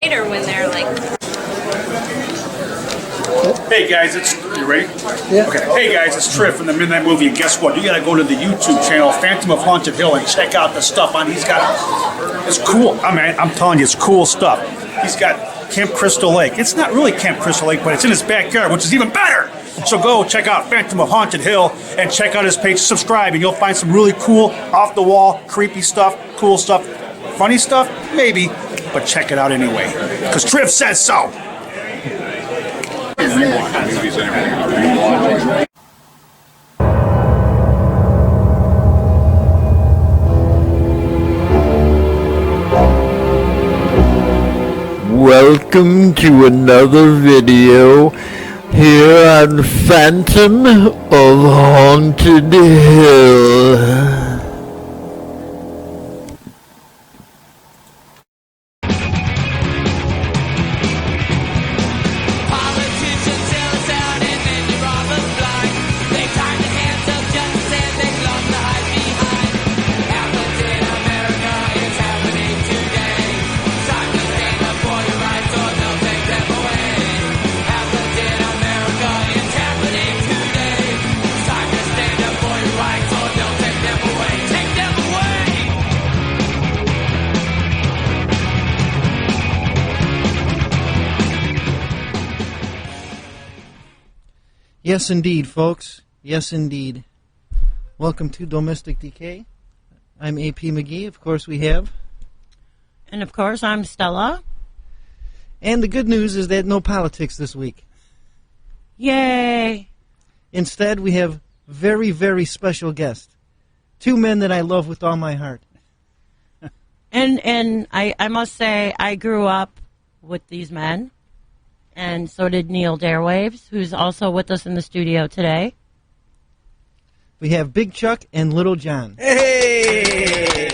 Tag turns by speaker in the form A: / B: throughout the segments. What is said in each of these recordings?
A: later when they're like.
B: Hey guys, you ready?
C: Yeah.
B: Okay. Hey guys, it's Triff from the Midnight Movie, and guess what? You gotta go to the YouTube channel Phantom of Haunted Hill and check out the stuff on. He's got. It's cool. I mean, I'm telling you, it's cool stuff. He's got Camp Crystal Lake. It's not really Camp Crystal Lake, but it's in his backyard, which is even better. So go check out Phantom of Haunted Hill and check out his page. Subscribe, and you'll find some really cool, off-the-wall, creepy stuff, cool stuff, funny stuff, maybe, but check it out anyway, because Triff says so.
D: Welcome to another video here on Phantom of Haunted Hill.
C: Yes, indeed, folks. Yes, indeed. Welcome to Domestic Decay. I'm AP McGee. Of course, we have.
E: And, of course, I'm Stella.
C: And the good news is that no politics this week.
E: Yay!
C: Instead, we have very, very special guests. Two men that I love with all my heart.
E: And I must say, I grew up with these men. And so did Neil Darewaves, who's also with us in the studio today.
C: We have Big Chuck and Little John.
F: Hey!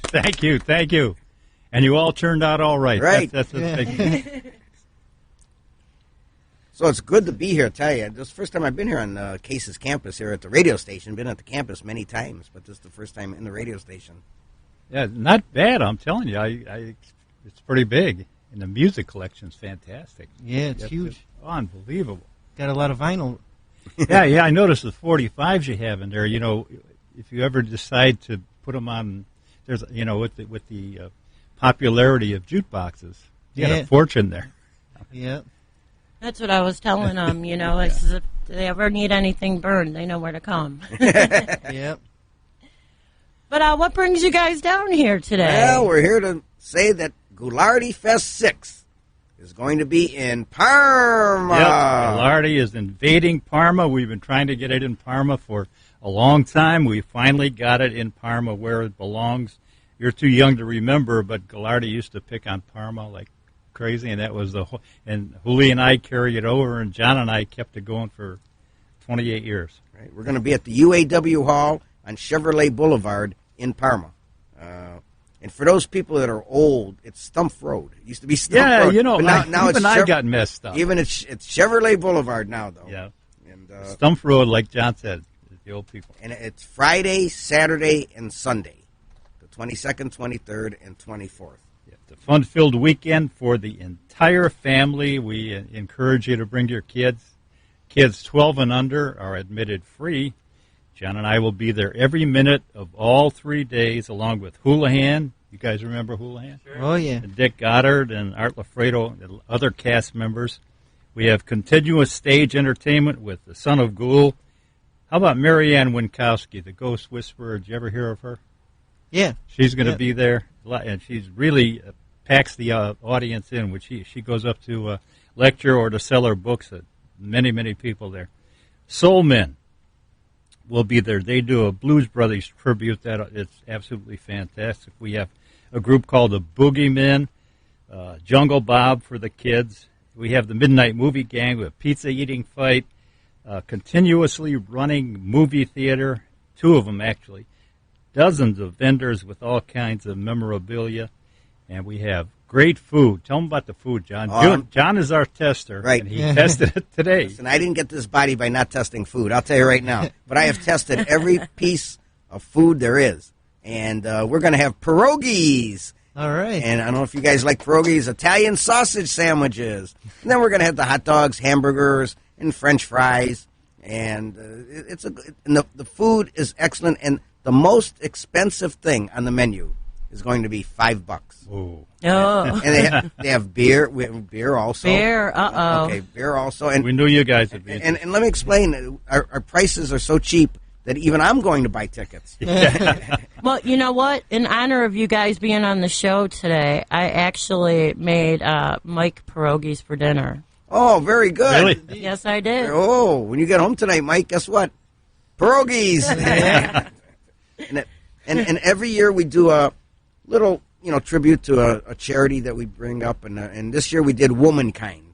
F: Thank you. And you all turned out all right.
G: Right.
F: That's a big
G: So it's good to be here, I tell you. This is the first time I've been here on Case's campus here at the radio station. Been at the campus many times, but this is the first time in the radio station.
F: Yeah, not bad, I'm telling you. It's pretty big. And the music collection's fantastic.
C: Yeah, it's huge.
F: It's unbelievable.
C: Got a lot of vinyl.
F: Yeah, I noticed the 45s you have in there. You know, if you ever decide to put them on, there's, you know, with the popularity of jukeboxes, you got a fortune there.
C: Yeah.
E: That's what I was telling them, you know, if they ever need anything burned, they know where to come.
C: Yep.
E: But what brings you guys down here today?
G: Well, we're here to say that Ghoulardi Fest 6 is going to be in Parma.
F: Yep, Ghoulardi is invading Parma. We've been trying to get it in Parma for a long time. We finally got it in Parma where it belongs. You're too young to remember, but Ghoulardi used to pick on Parma like crazy, and that was and Julie and I carried it over, and John and I kept it going for 28 years.
G: Right, we're going to be at the UAW Hall on Chevrolet Boulevard in Parma. And for those people that are old, it's Stump Road. It used to be Stump Road.
F: Yeah, you know,
G: now
F: even I got messed up.
G: Even it's Chevrolet Boulevard now, though.
F: Yeah.
G: And
F: Stump Road, like John said, is the old people.
G: And it's Friday, Saturday, and Sunday, the 22nd, 23rd, and 24th.
F: Yeah, it's a fun-filled weekend for the entire family. We encourage you to bring your kids. Kids 12 and under are admitted free. John and I will be there every minute of all 3 days, along with Houlihan. You guys remember Houlihan?
C: Sure. Oh, yeah.
F: And Dick Goddard and Art Lafredo and other cast members. We have continuous stage entertainment with the Son of Ghoul. How about Marianne Winkowski, the Ghost Whisperer? Did you ever hear of her?
C: Yeah.
F: She's going to be there, and she's really packs the audience in, which she goes up to lecture or to sell her books. Many, many people there. Soul Men will be there. They do a Blues Brothers tribute that it's absolutely fantastic. We have a group called the Boogeymen, Jungle Bob for the kids. We have the Midnight Movie Gang with a pizza eating fight, continuously running movie theater, 2 of them actually, dozens of vendors with all kinds of memorabilia, and we have great food. Tell them about the food, John. John is our tester,
G: right?
F: And he tested it today.
G: Listen, I didn't get this body by not testing food. I'll tell you right now. But I have tested every piece of food there is, and we're going to have pierogies
C: All right.
G: And I don't know if you guys like pierogies, Italian sausage sandwiches. And then we're going to have the hot dogs, hamburgers, and French fries. And the food is excellent. And the most expensive thing on the menu is going to be $5.
F: Ooh.
E: Oh.
G: And they have beer. We have beer also.
E: Beer, uh-oh.
G: Okay, beer also. And
F: We knew you guys would be.
G: and let me explain. Our prices are so cheap that even I'm going to buy tickets.
E: Well, you know what? In honor of you guys being on the show today, I actually made Mike pierogies for dinner.
G: Oh, very good.
F: Really?
E: Yes, I did.
G: Oh, when you get home tonight, Mike, guess what? Pierogies. and every year we do a little, tribute to a charity that we bring up, and this year we did Womankind.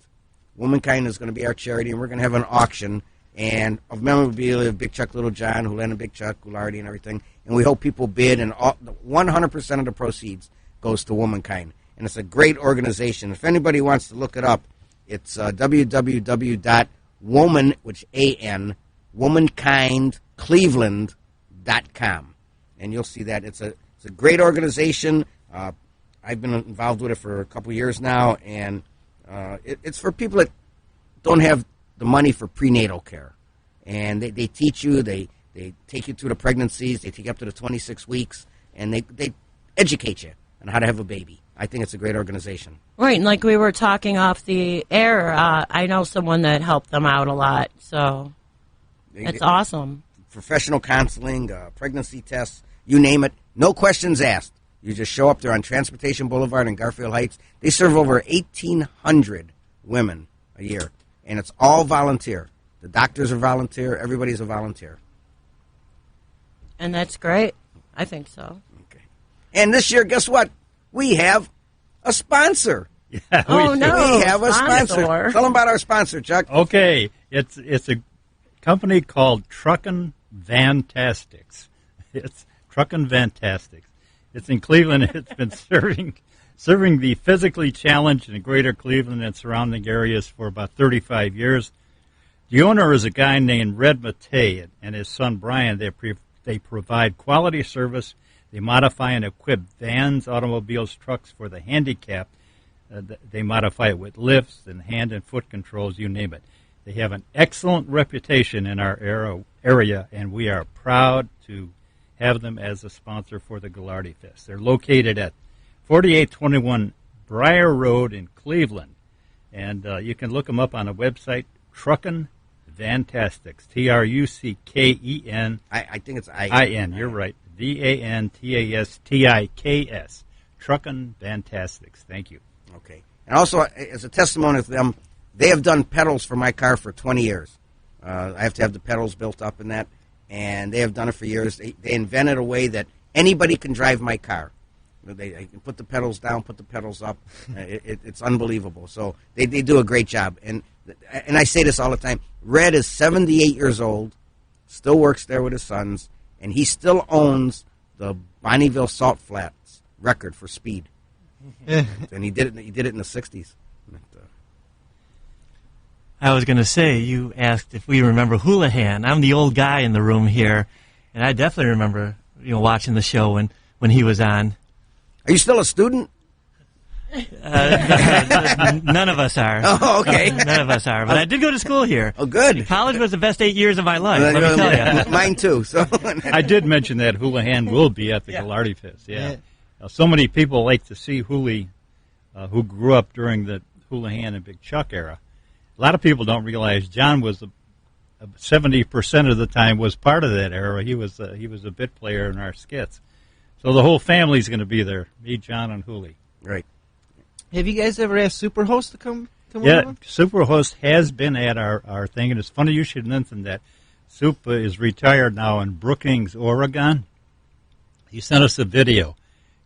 G: Womankind is going to be our charity, and we're going to have an auction and of memorabilia of Big Chuck, Little John, Hulen, Big Chuck, Goulardi, and everything. And we hope people bid, and 100% of the proceeds goes to Womankind. And it's a great organization. If anybody wants to look it up, it's www.woman, which A-N, womankindcleveland.com. And you'll see that. It's a great organization. I've been involved with it for a couple years now, and it's for people that don't have the money for prenatal care. And they teach you, they take you through the pregnancies, they take you up to the 26 weeks, and they educate you on how to have a baby. I think it's a great organization.
E: Right, and like we were talking off the air, I know someone that helped them out a lot, so it's awesome.
G: Professional counseling, pregnancy tests, you name it, no questions asked. You just show up there on Transportation Boulevard in Garfield Heights. They serve over 1,800 women a year, and it's all volunteer. The doctors are volunteer. Everybody's a volunteer.
E: And that's great. I think so.
G: Okay. And this year, guess what? We have a sponsor.
F: Yeah,
E: Oh,
F: we do.
E: no.
G: We have a sponsor.
E: Sponsor.
G: Tell them about our sponsor, Chuck.
F: Okay, it's a company called Truckin' Vantastics. It's Truckin' Vantastics. It's in Cleveland. It's been serving the physically challenged in greater Cleveland and surrounding areas for about 35 years. The owner is a guy named Red Matei and his son Brian. They provide quality service. They modify and equip vans, automobiles, trucks for the handicapped. They modify it with lifts and hand and foot controls, you name it. They have an excellent reputation in our area, and we are proud to have them as a sponsor for the Goulardi Fest. They're located at 4821 Briar Road in Cleveland, and you can look them up on a website, Truckin' Vantastics, Trucken.
G: I think it's
F: I-N, you're right, Vantastiks, Truckin' Vantastics. Thank you.
G: Okay. And also, as a testimony to them, they have done pedals for my car for 20 years. I have to have the pedals built up in that, and they have done it for years. They invented a way that anybody can drive my car. They can put the pedals down, put the pedals up. It's unbelievable. So they do a great job. And I say this all the time. Red is 78 years old, still works there with his sons, and he still owns the Bonneville Salt Flats record for speed. And he did it in the 60s.
A: I was going to say, you asked if we remember Houlihan. I'm the old guy in the room here, and I definitely remember watching the show when he was on.
G: Are you still a student?
A: None of us are.
G: Oh, okay.
A: None of us are. But I did go to school here.
G: Oh, good.
A: College was the best 8 years of my life, let me tell you.
G: Mine too. So
F: I did mention that Houlihan will be at the Goulardi Fest. Yeah. So many people like to see Hooli, who grew up during the Houlihan and Big Chuck era. A lot of people don't realize John was 70% of the time was part of that era. He was a bit player in our skits. So the whole family's going to be there. Me, John, and Hooli.
G: Right.
C: Have you guys ever asked Superhost to come
F: Yeah,
C: over?
F: Superhost has been at our thing, and it's funny you should mention that. Sup is retired now in Brookings, Oregon. He sent us a video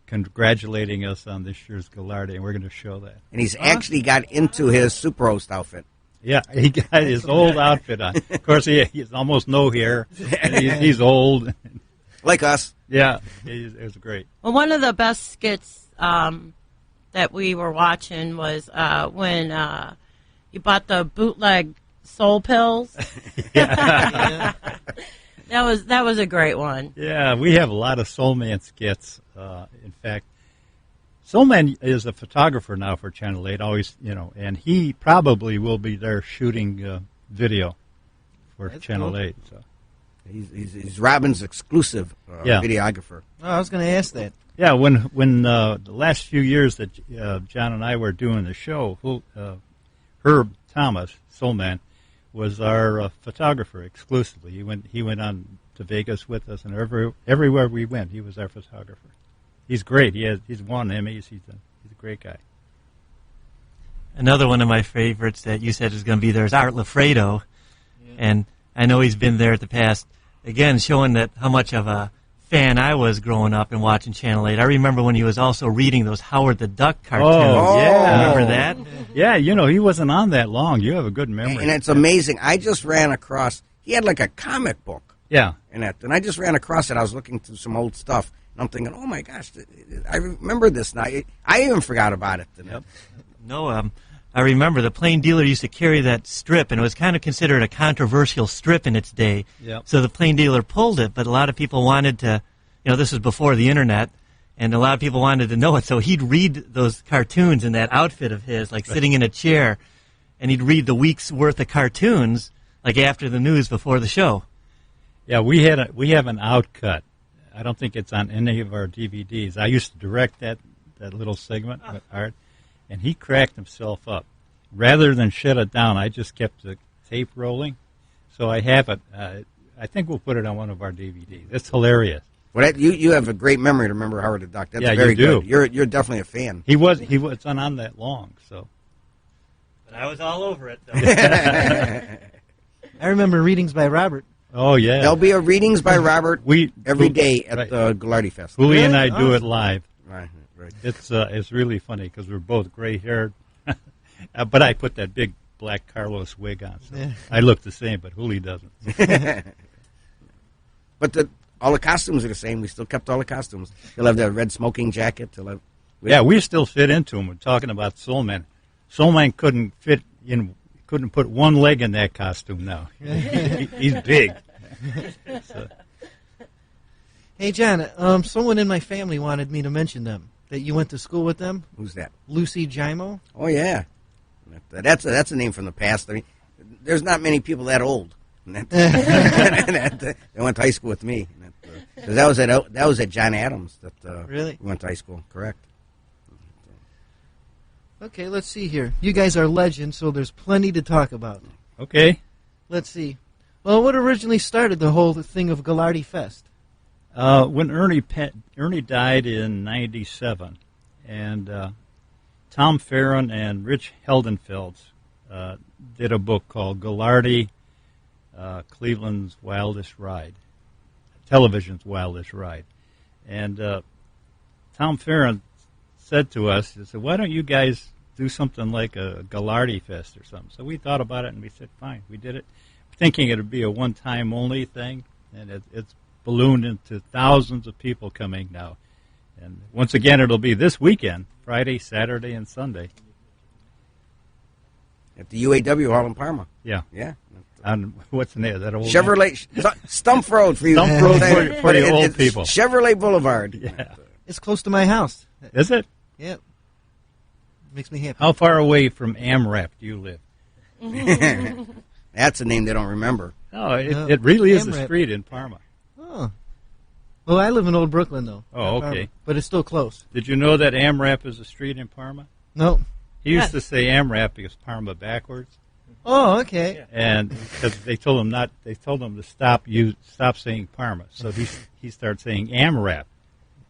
F: congratulating us on this year's Goulardi, and we're going to show that.
G: And he's actually got into his Superhost outfit.
F: Yeah, he got his old outfit on. Of course, he's almost no hair. He's old.
G: Like us.
F: Yeah, it was great.
E: Well, one of the best skits that we were watching was when you bought the bootleg soul pills.
F: Yeah.
E: That was a great one.
F: Yeah, we have a lot of Soul Man skits. In fact, Soulman is a photographer now for Channel 8, always, and he probably will be there shooting video for
C: That's
F: Channel
C: cool.
F: 8. So.
G: He's Robin's exclusive videographer.
C: Oh, I was going to ask that.
F: Yeah, when the last few years that John and I were doing the show, Herb Thomas, Soulman, was our photographer exclusively. He went on to Vegas with us, and everywhere we went, he was our photographer. He's great. He's won Emmys. He's a great guy.
A: Another one of my favorites that you said is going to be there is Art Lafredo, and I know he's been there at the past. Again, showing that how much of a fan I was growing up and watching Channel 8. I remember when he was also reading those Howard the Duck cartoons.
F: Oh, yeah.
A: Remember that?
F: Yeah, he wasn't on that long. You have a good memory.
G: And it's amazing. I just ran across, he had like a comic book.
F: Yeah.
G: And I just ran across it. I was looking through some old stuff, and I'm thinking, oh my gosh, I remember this now. I even forgot about it.
F: Yep.
A: No, I remember the Plain Dealer used to carry that strip, and it was kind of considered a controversial strip in its day.
F: Yep.
A: So the Plain Dealer pulled it, but a lot of people wanted to, this was before the internet, and a lot of people wanted to know it. So he'd read those cartoons in that outfit of his, like sitting in a chair, and he'd read the week's worth of cartoons, like after the news before the show.
F: Yeah, we have an outcut. I don't think it's on any of our DVDs. I used to direct that little segment with Art, and he cracked himself up. Rather than shut it down, I just kept the tape rolling. So I have it. I think we'll put it on one of our DVDs. It's hilarious.
G: Well, you have a great memory to remember Howard the Duck. That's very
F: you do.
G: good. You're definitely a fan.
F: He wasn't on that long, so.
A: But I was all over it, though.
C: I remember readings by Robert.
F: Oh yeah.
G: There'll be a readings by Robert every day at the Gallardi Fest.
F: Julie and I do it live.
G: Right.
F: It's really funny because we're both gray-haired, but I put that big black Carlos wig on, so I look the same, but Julie doesn't.
G: But all the costumes are the same. We still kept all the costumes. He'll have the red smoking jacket.
F: Yeah, we still fit into him. We're talking about Soulman. Soulman couldn't fit in. Couldn't put one leg in that costume now. He's big. So.
C: Hey, John, someone in my family wanted me to mention them, that you went to school with them.
G: Who's that?
C: Lucy Jimo.
G: Oh, yeah. That's a name from the past. I mean, there's not many people that old. They went to high school with me. Because that was at John Adams that
C: Really?
G: we went to high school, correct.
C: Okay, let's see here. You guys are legends, so there's plenty to talk about.
F: Okay.
C: Let's see. Well, what originally started the whole thing of Gallardi Fest?
F: When Ernie died in '97, and Tom Farron and Rich Heldenfeld did a book called Gallardi, Cleveland's Wildest Ride, Television's Wildest Ride. And Tom Farron said to us, he said, why don't you guys do something like a Gallardi Fest or something? So we thought about it, and we said, fine, we did it, thinking it would be a one-time only thing, and it's ballooned into thousands of people coming now. And once again, it'll be this weekend, Friday, Saturday, and Sunday.
G: At the UAW Hall in Parma.
F: Yeah.
G: Yeah.
F: On, what's the name of that old
G: Chevrolet, Stump Road for you.
F: Stump Road for the old
G: it's
F: people.
G: Chevrolet Boulevard.
F: Yeah.
C: It's close to my house.
F: Is it?
C: Yep. Makes me happy.
F: How far away from AMRAP do you live?
G: That's a name they don't remember.
F: No, it really is a
C: AMRAP.
F: street in Parma.
C: Oh. Well, I live in Old Brooklyn, though.
F: Oh, okay.
C: But it's still close.
F: Did you know that AMRAP is a street in Parma?
C: No.
F: He used to say AMRAP because Parma backwards,
C: Oh, okay.
F: and because they told him to stop saying Parma, so he started saying AMRAP,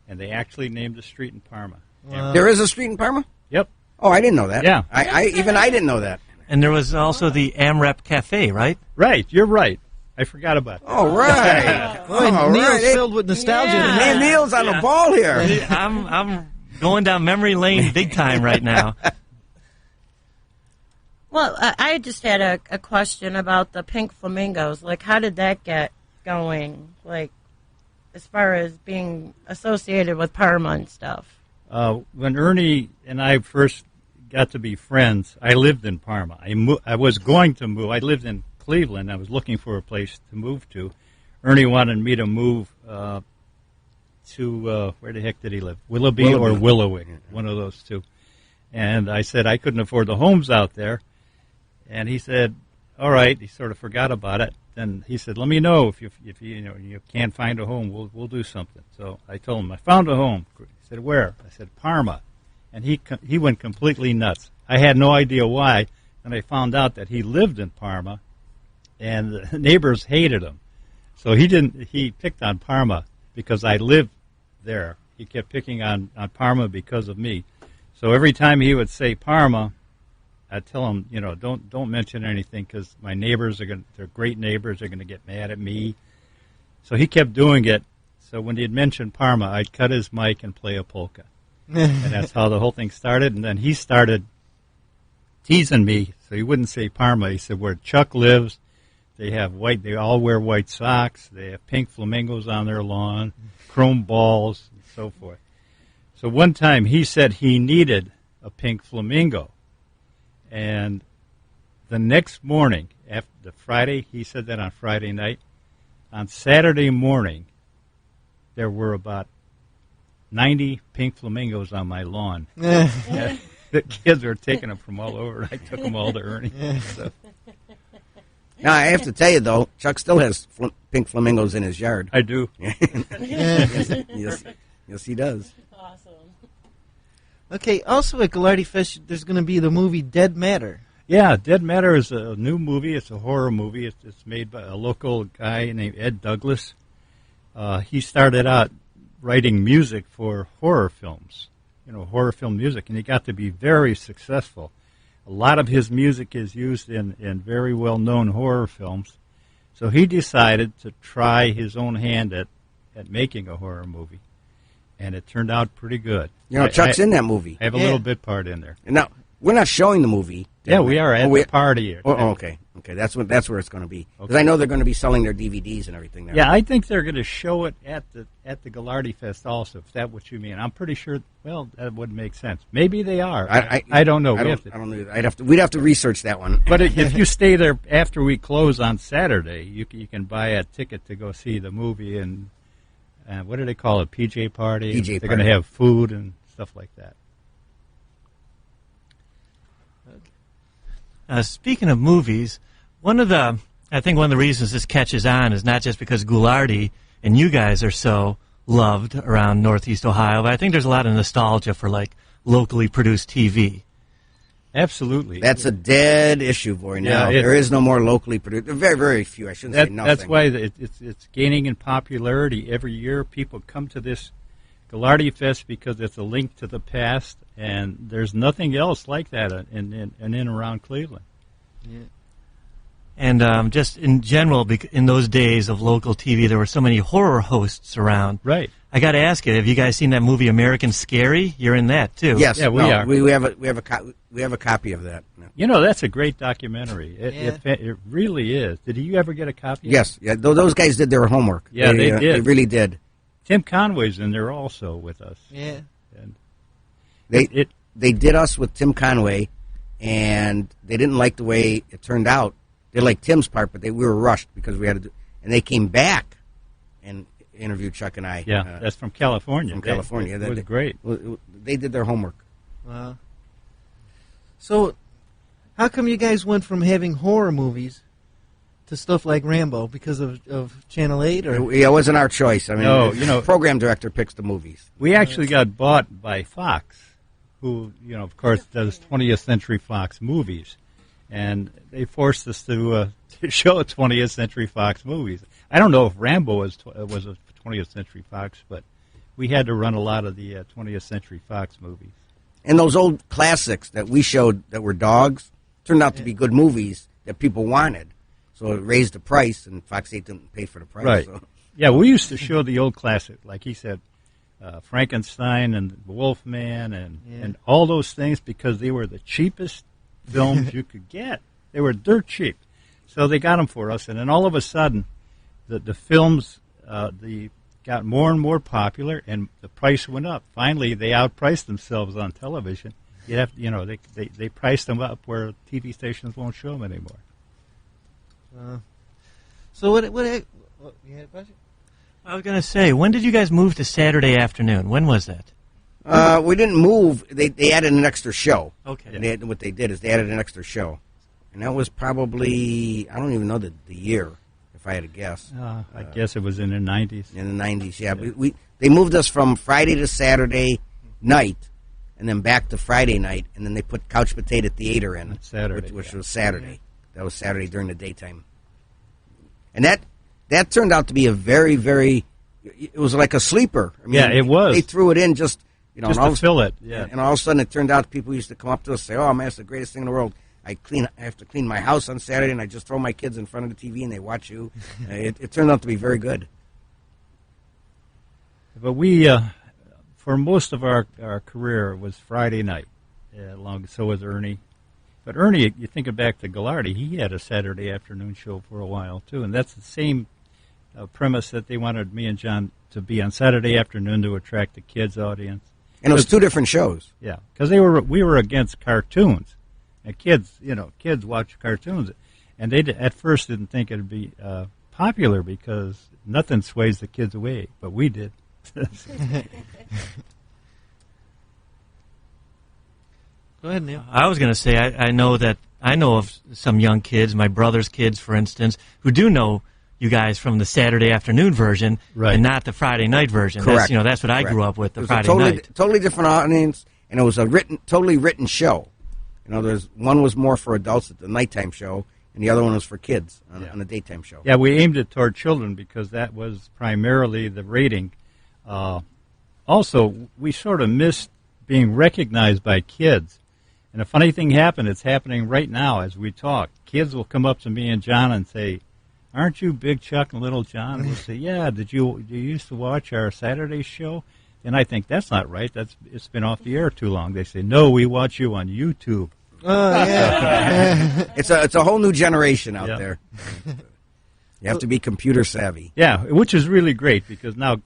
F: and they actually named a street in Parma.
C: Wow.
G: There is a street in Parma?
F: Yep.
G: Oh, I didn't know that.
F: Yeah.
G: I didn't know that.
A: And there was also the AMRAP Cafe, right?
F: Right. You're right. I forgot about that.
G: Oh, right.
C: Boy,
G: Oh,
C: Neil's
G: right.
C: filled with nostalgia.
E: Yeah.
C: tonight.
G: Hey, Neil's on the ball here.
A: I'm going down memory lane big time right now.
E: Well, I just had a question about the pink flamingos. Like, how did that get going? Like, as far as being associated with Parma and stuff.
F: When Ernie and I first got to be friends, I lived in Parma. I was going to move. I lived in Cleveland. I was looking for a place to move to. Ernie wanted me to move to, where the heck did he live? Willoughby or Willowick, one of those two. And I said I couldn't afford the homes out there. And he said, all right. He sort of forgot about it. Then he said, let me know if you can't find a home. We'll do something. So I told him I found a home. He said, where? I said, Parma. And he went completely nuts. I had no idea why. And I found out that he lived in Parma, and the neighbors hated him. So he picked on Parma because I lived there. He kept picking on Parma because of me. So every time he would say Parma, I'd tell him, don't mention anything because my neighbors they're great neighbors, they're going to get mad at me. So he kept doing it. So when he'd mention Parma, I'd cut his mic and play a polka. And that's how the whole thing started. And then he started teasing me, so he wouldn't say Parma. He said where Chuck lives, they all wear white socks, they have pink flamingos on their lawn, chrome balls, and so forth. So one time he said he needed a pink flamingo. And the next morning, after the Friday, he said that on Friday night. On Saturday morning, there were about 90 pink flamingos on my lawn. The kids were taking them from all over. I took them all to Ernie. So.
G: Now, I have to tell you, though, Chuck still has pink flamingos in his yard.
F: I do.
G: Yes, he does.
E: Awesome.
C: Okay, also at Gallardi Fest, there's going to be the movie Dead Matter.
F: Yeah, Dead Matter is a new movie. It's a horror movie. It's made by a local guy named Ed Douglas. He started out writing music for horror films, horror film music, and he got to be very successful. A lot of his music is used in very well-known horror films. So he decided to try his own hand at making a horror movie, and it turned out pretty good.
G: Chuck's in that movie.
F: I have a little bit part in there.
G: And now, we're not showing the movie.
F: Yeah, we are at the party.
G: Okay. That's where it's going to be. Because I know they're going to be selling their DVDs and everything there.
F: Yeah, I think they're going to show it at the Gallardi Fest also, if that's what you mean. I'm pretty sure, that would make sense. Maybe they are. I don't know.
G: I don't know. We'd have to research that one.
F: But if you stay there after we close on Saturday, you can buy a ticket to go see the movie and what do they call it? PJ party. They're going to have food and stuff like that.
A: Speaking of movies, I think one of the reasons this catches on is not just because Gallardi and you guys are so loved around Northeast Ohio, but I think there's a lot of nostalgia for locally produced TV.
F: Absolutely.
G: That's a dead issue, boy. Now there is no more locally produced. Very, very few. I shouldn't say nothing.
F: That's why it's gaining in popularity. Every year people come to this Gallardi Fest because it's a link to the past, and there's nothing else like that in and around Cleveland.
C: Yeah.
A: And just in general, in those days of local TV, there were so many horror hosts around.
F: Right.
A: I got to ask you, have you guys seen that movie American Scary? You're in that too.
G: Yes,
F: yeah, we are.
G: We have a copy of that.
F: That's a great documentary. It really is. Did you ever get a copy?
G: Yes. Yeah. Those guys did their homework.
F: Yeah, they did.
G: They really did.
F: Tim Conway's in there also with us.
C: Yeah.
F: And
G: they did us with Tim Conway, and they didn't like the way it turned out. They liked Tim's part, but we were rushed because we had to and they came back and interviewed Chuck and I.
F: Yeah, that's from California.
G: From California.
F: That was great.
G: They did their homework.
C: Wow. So, how come you guys went from having horror movies to stuff like Rambo because of Channel 8? Or?
G: It wasn't our choice. I mean,
F: no,
G: program director picks the movies.
F: We actually got bought by Fox, who, of course, does 20th Century Fox movies. And they forced us to show 20th Century Fox movies. I don't know if Rambo was a 20th Century Fox, but we had to run a lot of the 20th Century Fox movies.
G: And those old classics that we showed that were dogs turned out to be good movies that people wanted. So it raised the price, and Fox 8 didn't pay for the price.
F: Right.
G: So.
F: Yeah, we used to show the old classic, like he said, Frankenstein and the Wolfman and all those things because they were the cheapest films you could get. They were dirt cheap. So they got them for us, and then all of a sudden, the films got more and more popular, and the price went up. Finally, they outpriced themselves on television. They priced them up where TV stations won't show them anymore.
C: So what you had a question?
A: I was going to say, when did you guys move to Saturday afternoon? When was that?
G: We didn't move. They added an extra show.
A: Okay.
G: And what they did is they added an extra show. And that was probably, I don't even know the year, if I had to guess.
F: I guess it was in the 90s.
G: In the 90s, yeah. They moved us from Friday to Saturday night, and then back to Friday night, and then they put Couch Potato Theater in,
F: Saturday,
G: which was Saturday. That was Saturday during the daytime. And that turned out to be a very, very, it was like a sleeper. I mean,
F: yeah, it was.
G: They threw it in just,
F: just to fill it. Yeah.
G: And all of a sudden it turned out people used to come up to us and say, "Oh, man, it's the greatest thing in the world. I have to clean my house on Saturday, and I just throw my kids in front of the TV and they watch you." It turned out to be very good.
F: But we, for most of our career, it was Friday night. So was Ernie. But Ernie, you think back to Gallardi, he had a Saturday afternoon show for a while, too. And that's the same premise that they wanted me and John to be on Saturday afternoon to attract the kids' audience.
G: And it was two different shows.
F: Yeah, because we were against cartoons. And kids watch cartoons. And they at first didn't think it would be popular because nothing sways the kids away, but we did.
C: Go ahead, Neil.
A: I was going to say, I know of some young kids, my brother's kids, for instance, who do know you guys from the Saturday afternoon version and not the Friday night version.
G: Correct.
A: That's what I grew up with, the Friday night.
G: Totally different audience, and it was a totally written show. One was more for adults at the nighttime show, and the other one was for kids on the daytime show.
F: Yeah, we aimed it toward children because that was primarily the rating. Also, we sort of missed being recognized by kids. And a funny thing happened. It's happening right now as we talk. Kids will come up to me and John and say, "Aren't you Big Chuck and Little John?" We'll say, "Yeah, do you used to watch our Saturday show?" And I think, that's not right. It's been off the air too long. They say, "No, we watch you on YouTube."
C: Oh, yeah.
G: It's a whole new generation out there. You have to be computer savvy.
F: Yeah, which is really great because now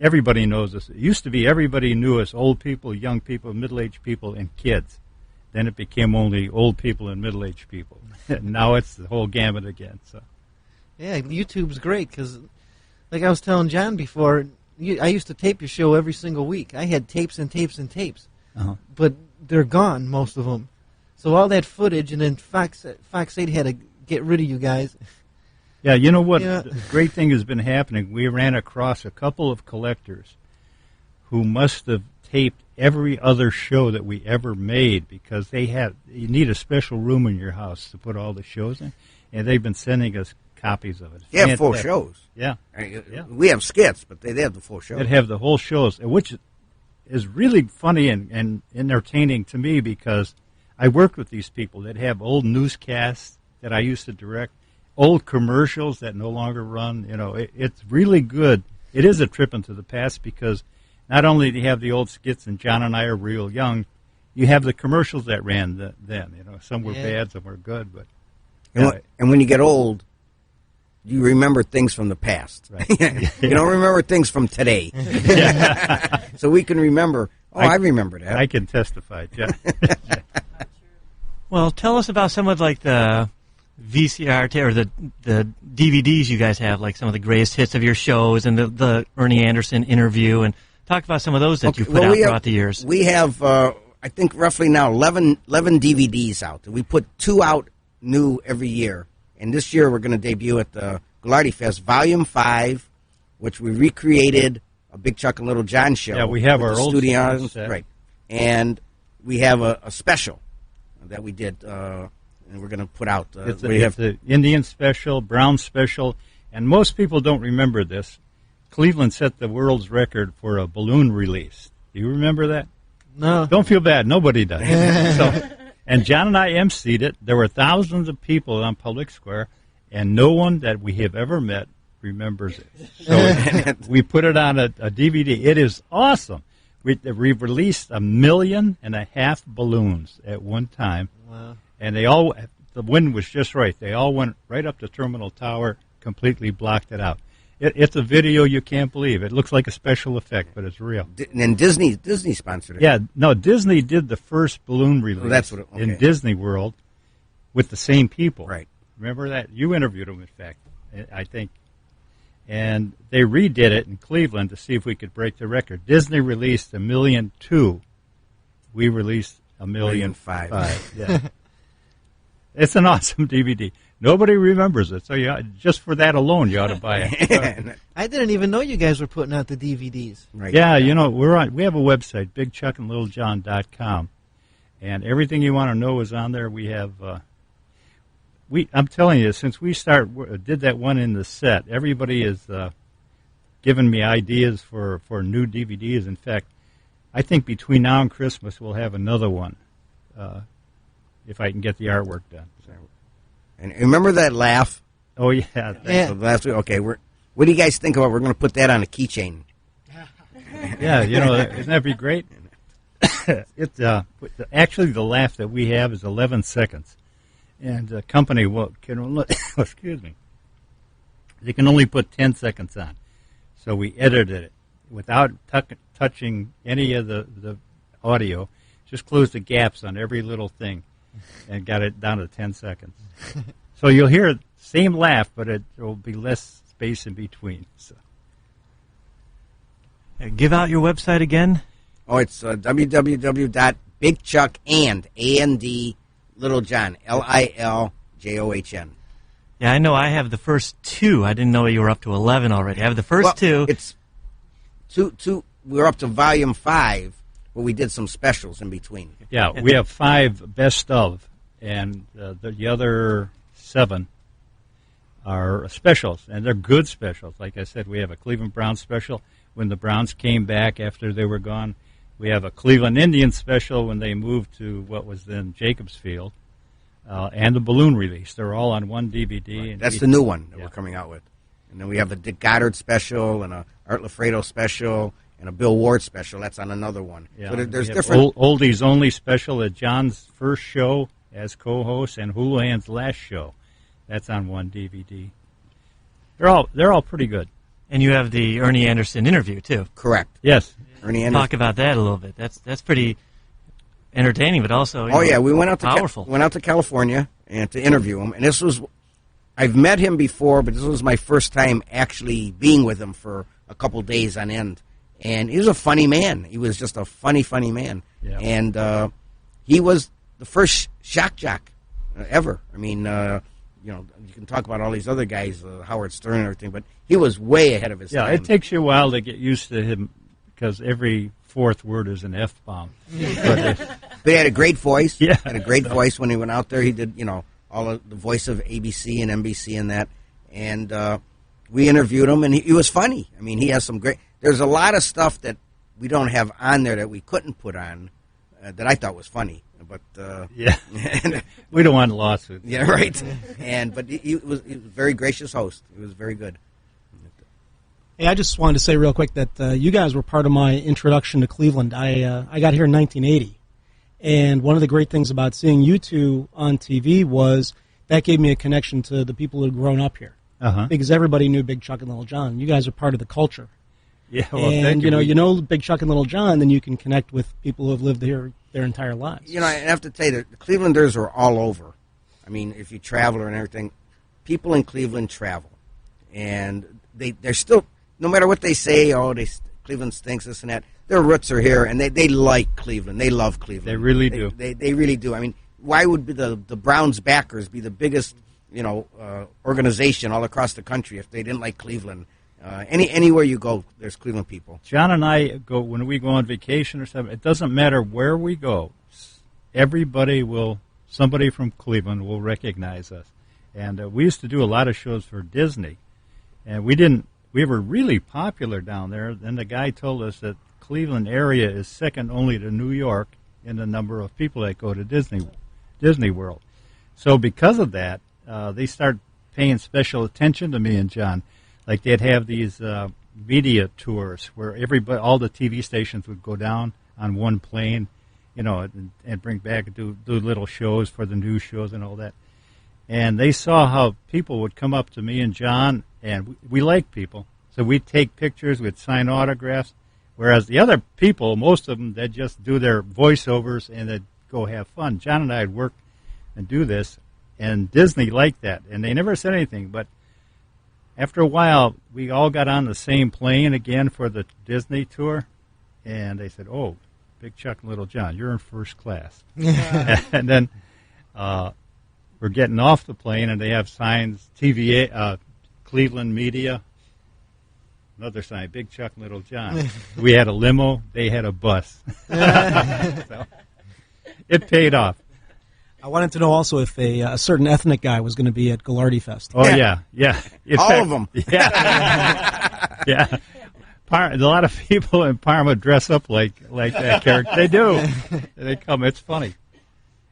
F: everybody knows us. It used to be everybody knew us, old people, young people, middle-aged people, and kids. Then it became only old people and middle-aged people. Now it's the whole gamut again. So,
C: yeah, YouTube's great because, like I was telling John before, I used to tape your show every single week. I had tapes and tapes and tapes, but they're gone, most of them. So all that footage, and then Fox 8 had to get rid of you guys.
F: Yeah, you know what? The great thing has been happening. We ran across a couple of collectors who must have taped every other show that we ever made because you need a special room in your house to put all the shows in, and they've been sending us copies of it.
G: They have full shows.
F: Yeah.
G: We have skits, but they have the full show.
F: They have the whole shows, which is really funny and entertaining to me because I worked with these people that have old newscasts that I used to direct, old commercials that no longer run. It's really good. It is a trip into the past because not only do you have the old skits, and John and I are real young, you have the commercials that ran then. Some were bad, some were good. But
G: and when you get old, you remember things from the past.
F: Right.
G: You don't remember things from today. So we can remember. I remember that.
F: I can testify. Yeah.
A: Well, tell us about some of the VCR or the DVDs you guys have, like some of the greatest hits of your shows and the Ernie Anderson interview, and talk about some of those that you put out throughout the years.
G: We have, I think, roughly now 11 DVDs out. We put 2 out new every year, and this year we're going to debut at the Gallardi Fest Volume 5, which we recreated a Big Chuck and Little John show.
F: Yeah, we have our old
G: studios, right? And we have a special that we did, and we're going to put out.
F: It's the Indian special, Brown special, and most people don't remember this. Cleveland set the world's record for a balloon release. Do you remember that?
C: No.
F: Don't feel bad. Nobody does. And John and I emceed it. There were thousands of people on Public Square, and no one that we have ever met remembers it. So we put it on a DVD. It is awesome. We've released 1.5 million balloons at one time.
C: Wow.
F: And the wind was just right. They all went right up to Terminal Tower, completely blocked it out. It's a video you can't believe. It looks like a special effect, but it's real.
G: And Disney sponsored it.
F: Yeah, no, Disney did the first balloon release
G: in
F: Disney World with the same people.
G: Right.
F: Remember that? You interviewed them, in fact, I think. and they redid it in Cleveland to see if we could break the record. Disney released 1.2 million. We released 1.5 million. Yeah. It's an awesome DVD. Nobody remembers it, so just for that alone, you ought to buy it.
C: I didn't even know you guys were putting out the DVDs.
F: Right. Yeah, we have a website, bigchuckandlittlejohn.com, and everything you want to know is on there. We have, I'm telling you, since we did that one in the set, everybody is giving me ideas for new DVDs. In fact, I think between now and Christmas we'll have another one, if I can get the artwork done.
G: And remember that laugh?
F: Oh, yeah.
G: So last week, okay, what do you guys think about? We're going to put that on a keychain.
F: Yeah, isn't that be great? Actually, the laugh that we have is 11 seconds. And the company can only, excuse me, they can only put 10 seconds on. So we edited it without touching any of the audio, just closed the gaps on every little thing and got it down to 10 seconds. So you'll hear the same laugh, but it will be less space in between. So.
A: Give out your website again.
G: Oh, it's www.bigchuck Littlejohn, Liljohn.
A: Yeah, I know. I have the first 2. I didn't know you were up to 11 already. I have the first 2.
G: It's two. We're up to volume 5, but we did some specials in between.
F: Yeah, we have 5 best of, and the other 7 are specials, and they're good specials. Like I said, we have a Cleveland Browns special when the Browns came back after they were gone. We have a Cleveland Indians special when they moved to what was then Jacobs Field, and the balloon release. They're all on one DVD.
G: Right. That's the new one that we're coming out with. And then we have a Dick Goddard special and a Art Lafredo special and a Bill Ward special. That's on another one.
F: Yeah,
G: so there's different
F: oldies only special at John's first show as co-host and Houlihan's last show. That's on one DVD. They're all pretty good.
A: And you have the Ernie Anderson interview too.
G: Correct.
F: Yes.
G: Ernie Anderson.
A: Talk about that a little bit. That's pretty entertaining, but also
G: we went out to
A: powerful.
G: Went out to California and to interview him, and I've met him before, but this was my first time actually being with him for a couple days on end. And he was a funny man. He was just a funny man.
F: Yeah.
G: And he was the first shock jock ever. I mean, you can talk about all these other guys, Howard Stern and everything, but he was way ahead of his time.
F: Yeah, it takes you a while to get used to him because every fourth word is an F-bomb.
G: But he had a great voice.
F: Yeah.
G: Had a great voice when he went out there. He did, all of the voice of ABC and NBC and that. And we interviewed him, and he was funny. I mean, he has some great... There's a lot of stuff that we don't have on there that we couldn't put on that I thought was funny. But
F: yeah, we don't want lawsuits.
G: Yeah, right. But he was a very gracious host. He was very good.
H: Hey, I just wanted to say real quick that you guys were part of my introduction to Cleveland. I got here in 1980, and one of the great things about seeing you two on TV was that gave me a connection to the people who had grown up here. Because everybody knew Big Chuck and Little John. You guys are part of the culture.
F: Yeah, well,
H: and
F: thank you.
H: You know Big Chuck and Little John, then you can connect with people who have lived here their entire lives.
G: I have to tell you, the Clevelanders are all over. I mean, if you travel and everything, people in Cleveland travel, and they're still, no matter what they say, Cleveland stinks, this and that. Their roots are here, and they like Cleveland. They love Cleveland.
F: They really do.
G: They really do. I mean, why would the Browns backers be the biggest organization all across the country if they didn't like Cleveland? Anywhere you go, there's Cleveland people.
F: John and I go when we go on vacation or something. It doesn't matter where we go. Somebody from Cleveland will recognize us. And we used to do a lot of shows for Disney, and we were really popular down there. Then the guy told us that Cleveland area is second only to New York in the number of people that go to Disney World. So because of that, they started paying special attention to me and John. Like they'd have these media tours where all the TV stations would go down on one plane, and bring back do little shows for the news shows and all that. And they saw how people would come up to me and John, and we like people, so we'd take pictures, we'd sign autographs. Whereas the other people, most of them, they'd just do their voiceovers and they'd go have fun. John and I'd work and do this, and Disney liked that, and they never said anything, but after a while, we all got on the same plane again for the Disney tour, and they said, "Oh, Big Chuck and Little John, you're in first class." And then we're getting off the plane, and they have signs, TVA, Cleveland Media, another sign, Big Chuck and Little John. We had a limo, they had a bus. So it paid off.
H: I wanted to know also if a certain ethnic guy was going to be at Ghilardi Fest.
F: Oh, yeah. In
G: All
F: fact,
G: of them.
F: Yeah. Yeah. A lot of people in Parma dress up like that character. They do. They come. It's funny.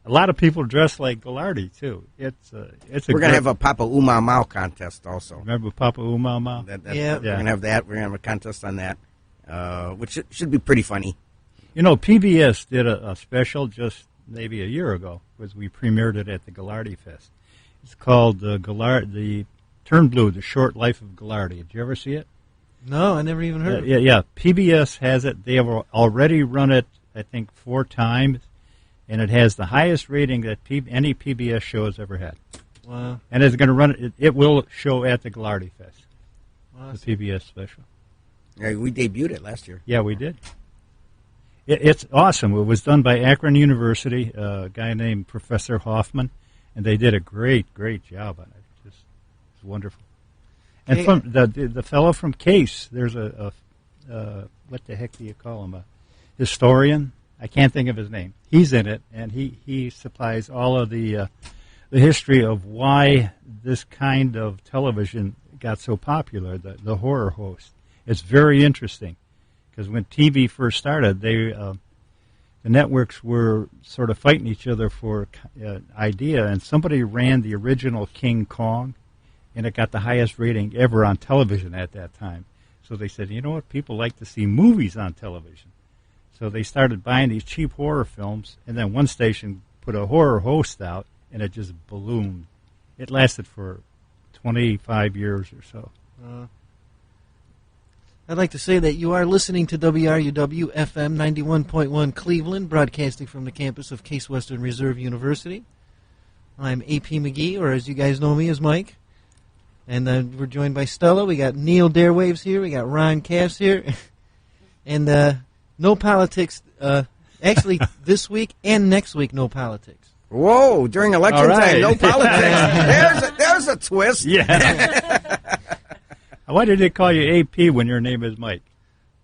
F: A lot of people dress like Ghilardi, too. It's a
G: We're going to have a Papa Uma Mau contest also.
F: Remember Papa Uma Mau?
C: Yeah.
G: We're going to have that. We're going to have a contest on that, which should be pretty funny.
F: You know, PBS did a special just maybe a year ago, because we premiered it at the Ghilardi Fest. It's called the Turn Blue, The Short Life of Ghilardi. Did you ever see it?
C: No, I never even heard of it.
F: Yeah. PBS has it. They have already run it, I think, 4 times, and it has the highest rating that any PBS show has ever had.
C: Wow.
F: And it's going to run it. It will show at the Ghilardi Fest,
C: Awesome.
F: the PBS special.
G: Yeah, we debuted it last year.
F: Yeah, we did. It's awesome. It was done by Akron University, a guy named Professor Hoffman, and they did a great job on it. It's wonderful. And from the fellow from Case, there's a what the heck do you call him? A historian. I can't think of his name. He's in it, and he supplies all of the history of why this kind of television got so popular. The horror host. It's very interesting. Because when TV first started, the networks were sort of fighting each other for idea, and somebody ran the original King Kong, and it got the highest rating ever on television at that time. So they said, you know what, people like to see movies on television. So they started buying these cheap horror films, and then one station put a horror host out, and it just ballooned. It lasted for 25 years or so.
C: I'd like to say that you are listening to WRUW FM 91.1 Cleveland, broadcasting from the campus of Case Western Reserve University. I'm AP McGee, or as you guys know me as Mike. And we're joined by Stella. We got Neil Darewaves here. We got Ron Cass here. And no politics. Actually, this week and next week, no politics.
G: Whoa, during election
F: right.
G: time, no politics. There's a twist.
F: Yeah. Why did they call you AP when your name is Mike?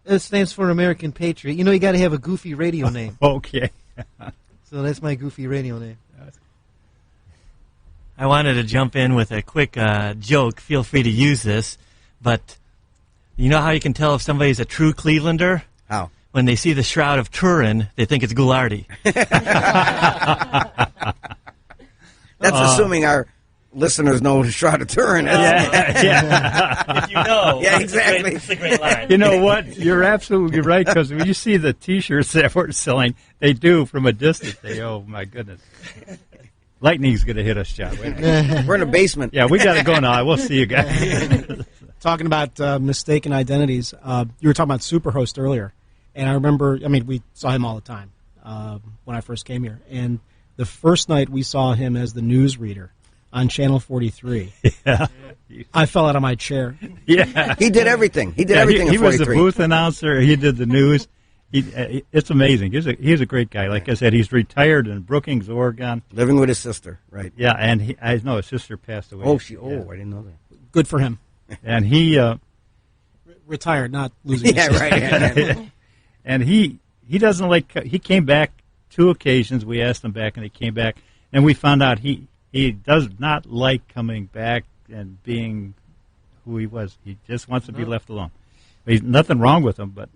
C: It stands for American Patriot. You know, you got to have a goofy radio name.
F: Okay.
C: So that's my goofy radio name.
A: I wanted to jump in with a quick joke. Feel free to use this. But you know how you can tell if somebody's a true Clevelander?
G: How?
A: When they see the Shroud of Turin, they think it's Ghilardi.
G: That's assuming our listeners know who Shroud of Turin is.
A: Yeah. If you know.
G: Yeah, exactly.
A: It's a great line.
F: You know what? You're absolutely right, because when you see the T-shirts that we're selling, they do from a distance. Oh, my goodness. Lightning's going to hit us, John. Wait a minute.
G: We're in the basement.
F: Yeah, we got to go now. We'll see you guys.
H: Talking about mistaken identities, you were talking about Superhost earlier, and I remember, we saw him all the time when I first came here, and the first night we saw him as the newsreader on Channel 43.
F: Yeah.
H: I fell out of my chair.
F: Yeah.
G: He did everything. He did everything
F: He
G: at
F: was
G: 43.
F: the booth announcer. He did the news. It's amazing. He's a great guy. Like I said, he's retired in Brookings, Oregon.
G: Living with his sister, right.
F: Yeah, and I know his sister passed away.
G: I didn't know that.
H: Good for him.
F: And he...
H: Retired, not losing his
G: Yeah, right. Yeah.
F: And he doesn't like... He came back 2 occasions. We asked him back, and he came back. And we found out he does not like coming back and being who he was. He just wants to be left alone. There's nothing wrong with him, but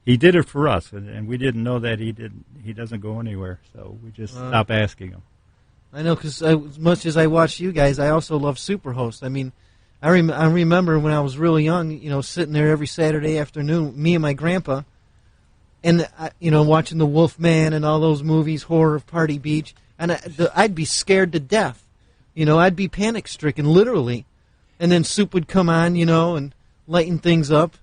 F: he did it for us, and we didn't know that he doesn't go anywhere, so we just stopped asking him.
C: I know, because as much as I watch you guys, I also love Superhost. I remember when I was really young, sitting there every Saturday afternoon, me and my grandpa, and watching The Wolf Man and all those movies, Horror of Party Beach, and I'd be scared to death. I'd be panic stricken, literally, and then Soup would come on, and lighten things up.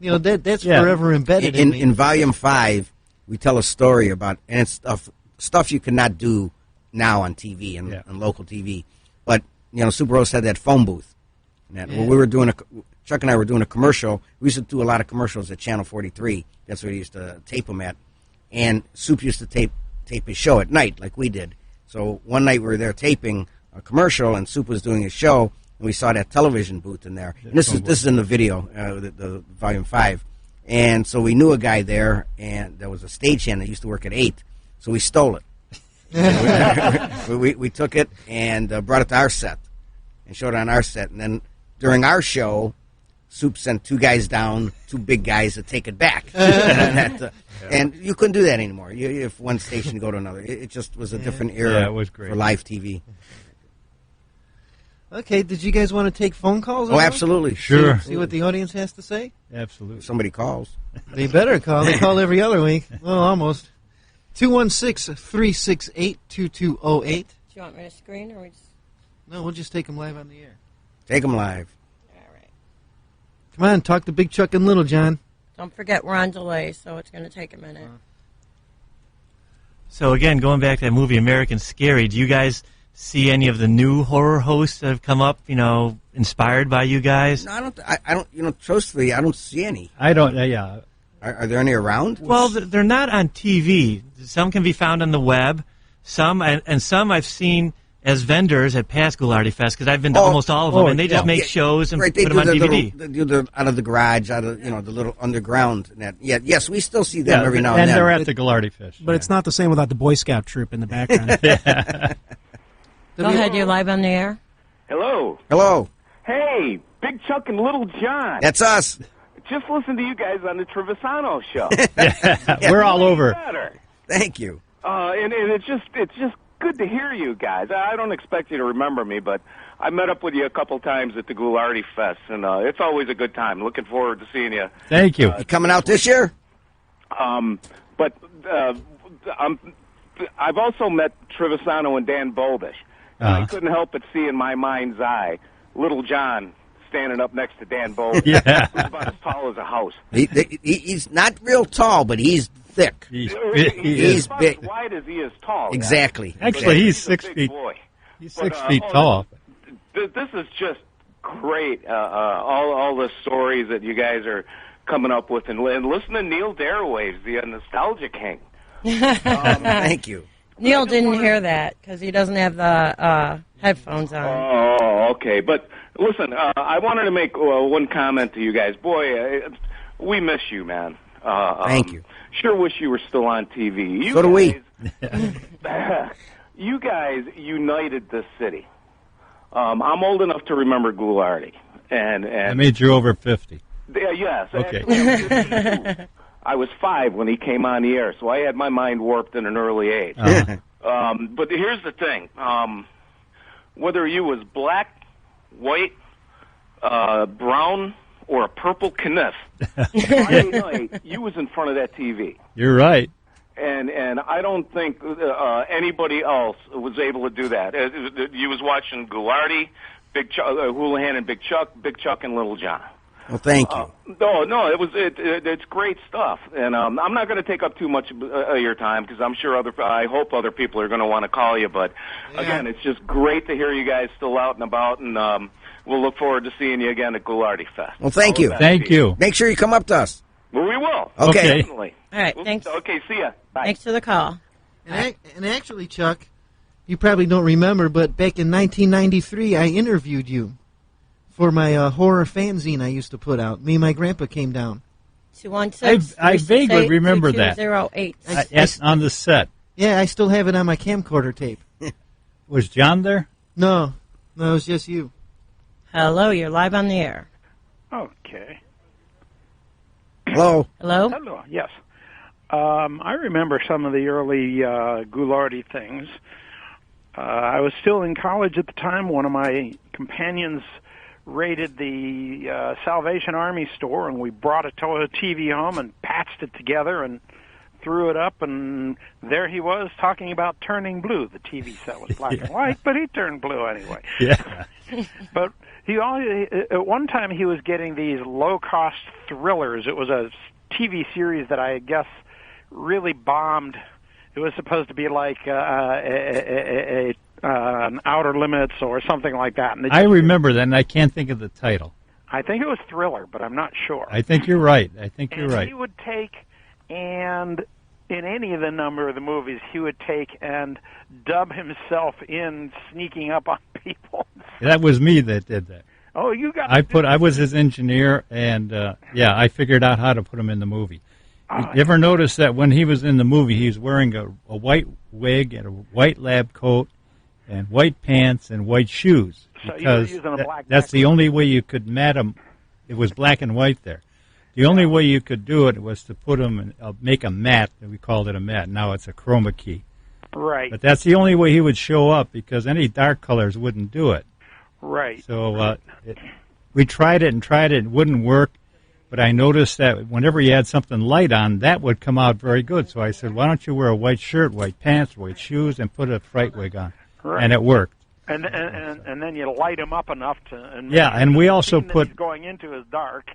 C: That's forever embedded in me.
G: In Volume 5, we tell a story about, and it's stuff you cannot do now on TV and local TV. But, Superhost had that phone booth. And that, when we were doing Chuck and I were doing a commercial. We used to do a lot of commercials at Channel 43. That's where he used to tape them at. And Soup used to tape his show at night, like we did. So one night we were there taping a commercial, and Soup was doing his show, and we saw that television booth in there. And this is in the video, the Volume 5. And so we knew a guy there, and there was a stagehand that used to work at 8. So we stole it. we took it and brought it to our set and showed it on our set. And then during our show, Soup sent 2 guys down, 2 big guys to take it back. And you couldn't do that anymore. If one station go to another. It just was a different era
F: it was great.
G: for live TV.
C: Okay, did you guys want to take phone calls?
G: Oh, absolutely.
F: Sure.
C: See what the audience has to say?
F: Absolutely.
G: If somebody calls.
C: They better call. They call every other week. Well, almost. 216-368-2208.
E: Do you want me to screen or we just...
C: No, we'll just take them live on the air.
G: Take them live.
E: All right.
C: Come on, talk to Big Chuck and Little John.
E: Don't forget we're on delay, so it's going to take a minute.
A: So again, going back to that movie American Scary, do you guys see any of the new horror hosts that have come up, inspired by you guys?
G: No, I don't, truthfully, I don't see any.
F: I don't, yeah.
G: Are there any around?
A: Well, they're not on TV. Some can be found on the web. Some I've seen as vendors at past Goularty Fest, because I've been to almost all of them, and they just make shows and
G: right,
A: put them on DVD.
G: They do the out of the garage, out of the little underground net. Yeah, yes, we still see them every now and then.
F: And they're at the Goularty Fest.
H: But it's not the same without the Boy Scout troop in the background.
E: Go ahead, you're live on the air.
I: Hello.
G: Hello.
I: Hey, Big Chuck and Little John.
G: That's us.
I: Just listen to you guys on the Trevisano show.
F: We're all over.
I: Better.
G: Thank you.
I: And it's just good to hear you guys. I don't expect you to remember me, but I met up with you a couple times at the Goularty Fest, and it's always a good time. Looking forward to seeing you.
F: Thank you.
G: You coming out this year?
I: But I've also met Trevisano and Dan Boldish. I couldn't help but see in my mind's eye Little John standing up next to Dan Boldish.
F: Yeah.
I: Who's about as tall as a house.
G: He's not real tall, but he's thick.
I: He's about
G: big.
I: as wide as he is tall.
G: Exactly.
F: Actually, he's 6
I: a big
F: feet.
I: boy.
F: He's 6 feet tall.
I: This is just great. All the stories that you guys are coming up with, and listen to Neil Darawaves, the Nostalgia King.
G: Thank you.
E: Neil didn't hear that because he doesn't have the headphones on.
I: Oh, okay. But listen, I wanted to make one comment to you guys. Boy, we miss you, man.
G: Thank you.
I: Sure wish you were still on TV.
G: So do we.
I: You guys united this city. I'm old enough to remember Goularty. And
F: That made you over 50.
I: Yes.
F: Okay.
I: I was 5 when he came on the air, so I had my mind warped at an early age. But here's the thing. Whether you was black, white, brown, or a purple kniff, Friday night, you was in front of that TV.
F: You're right.
I: And I don't think anybody else was able to do that. You was watching Goularty, Big Chuck, Houlihan and Big Chuck and Little John.
G: Well, thank you.
I: No, it's great stuff, and I'm not going to take up too much of your time because I'm sure I hope other people are going to want to call you. But again, it's just great to hear you guys still out and about, and we'll look forward to seeing you again at Goularty Fest.
G: Well, thank you.
F: Thank you.
G: Make sure you come up to us.
I: Well, we will.
G: Okay.
I: Definitely.
E: All right, thanks.
I: Okay, see ya. Bye.
E: Thanks for the call.
C: And actually, Chuck, you probably don't remember, but back in 1993, I interviewed you for my horror fanzine I used to put out. Me and my grandpa came down.
E: 216.
F: I vaguely remember that.
E: 2208.
F: On the set.
C: Yeah, I still have it on my camcorder tape.
F: Was John there?
C: No, it was just you.
E: Hello, you're live on the air.
J: Okay.
G: Hello.
E: Hello?
J: Hello, yes. I remember some of the early Goularty things. I was still in college at the time. One of my companions raided the Salvation Army store, and we brought a TV home and patched it together and threw it up, and there he was talking about turning blue. The TV set was black and white, but he turned blue anyway.
F: Yeah.
J: But at one time he was getting these low-cost thrillers. It was a TV series that I guess really bombed. It It was supposed to be like an Outer Limits or something like that. And
F: I remember that, and I can't think of the title.
J: I think it was Thriller, but I'm not sure.
F: I think you're right.
J: He would take, and in any of the number of the movies, he would take and dub himself in sneaking up on people.
F: That was me that did that.
J: Oh, you got.
F: I was his engineer, and I figured out how to put him in the movie. You ever notice that when he was in the movie, he was wearing a white wig and a white lab coat and white pants and white shoes?
J: So you were using a black
F: that's the only way you could mat him. It was black and white there. The only way you could do it was to put him in, make a mat. We called it a mat. Now it's a chroma key.
J: Right.
F: But that's the only way he would show up because any dark colors wouldn't do it.
J: Right.
F: So we tried it, it wouldn't work. But I noticed that whenever you had something light on, that would come out very good. So I said, why don't you wear a white shirt, white pants, white shoes, and put a fright wig on?
J: Right.
F: And it worked.
J: And then you light him up enough to.
F: And we also put.
J: He's going into is dark.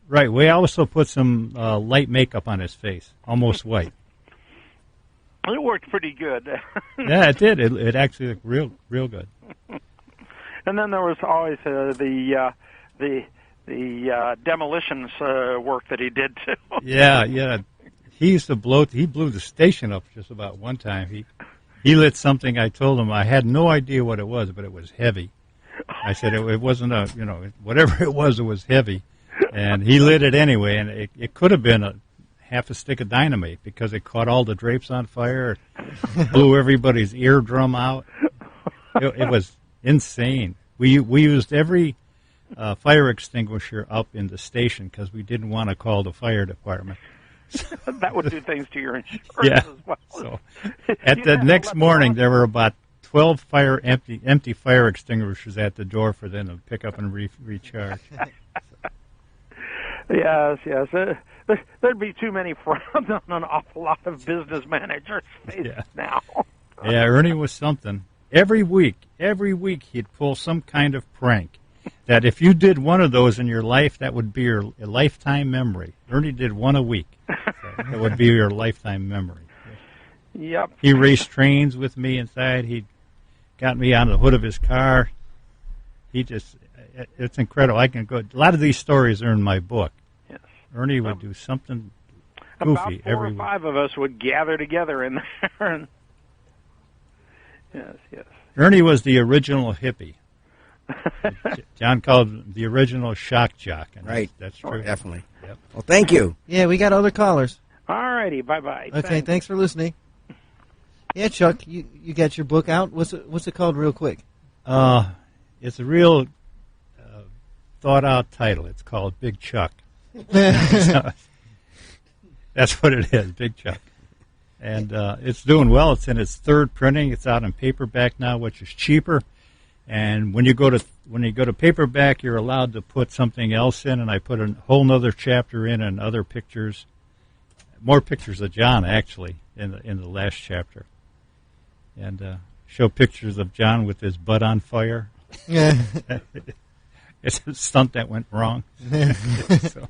F: Right. We also put some light makeup on his face, almost white.
J: It worked pretty good.
F: Yeah, it did. It actually looked real good.
J: And then there was always the demolitions work that he did too.
F: Yeah. He used to blow. He blew the station up just about one time. He lit something. I told him I had no idea what it was, but it was heavy. I said it wasn't whatever it was heavy, and he lit it anyway. And it could have been half a stick of dynamite because it caught all the drapes on fire, blew everybody's eardrum out. It was insane. We used every fire extinguisher up in the station because we didn't want to call the fire department.
J: That would do things to your insurance
F: as
J: well.
F: So at the next morning, there were about 12 empty fire extinguishers at the door for them to pick up and recharge.
J: Yes. There'd be too many frowns on an awful lot of business managers' faces now.
F: Yeah, Ernie was something. Every week, he'd pull some kind of prank. That if you did one of those in your life, that would be your lifetime memory. Ernie did one a week. So that would be your lifetime memory.
J: Yep.
F: He raced trains with me inside. He got me on the hood of his car. It's incredible. I can go. A lot of these stories are in my book.
J: Yes.
F: Ernie would do something goofy
J: about 4 or 5 of us would gather together in there. Yes.
F: Ernie was the original hippie. John called him the original shock jock. And
G: right.
F: That's true.
G: Oh, definitely.
F: Yep.
G: Well, thank you.
C: Yeah, we got other callers.
J: All righty. Bye-bye.
C: Okay, thanks for listening. Yeah, Chuck, you got your book out. What's it called real quick?
F: It's a real thought-out title. It's called Big Chuck. That's what it is, Big Chuck. And it's doing well. It's in its 3rd printing. It's out in paperback now, which is cheaper. And when you go to paperback, you're allowed to put something else in, and I put a whole other chapter in and other pictures, more pictures of John actually in the last chapter, and show pictures of John with his butt on fire.
C: Yeah,
F: it's a stunt that went wrong. So.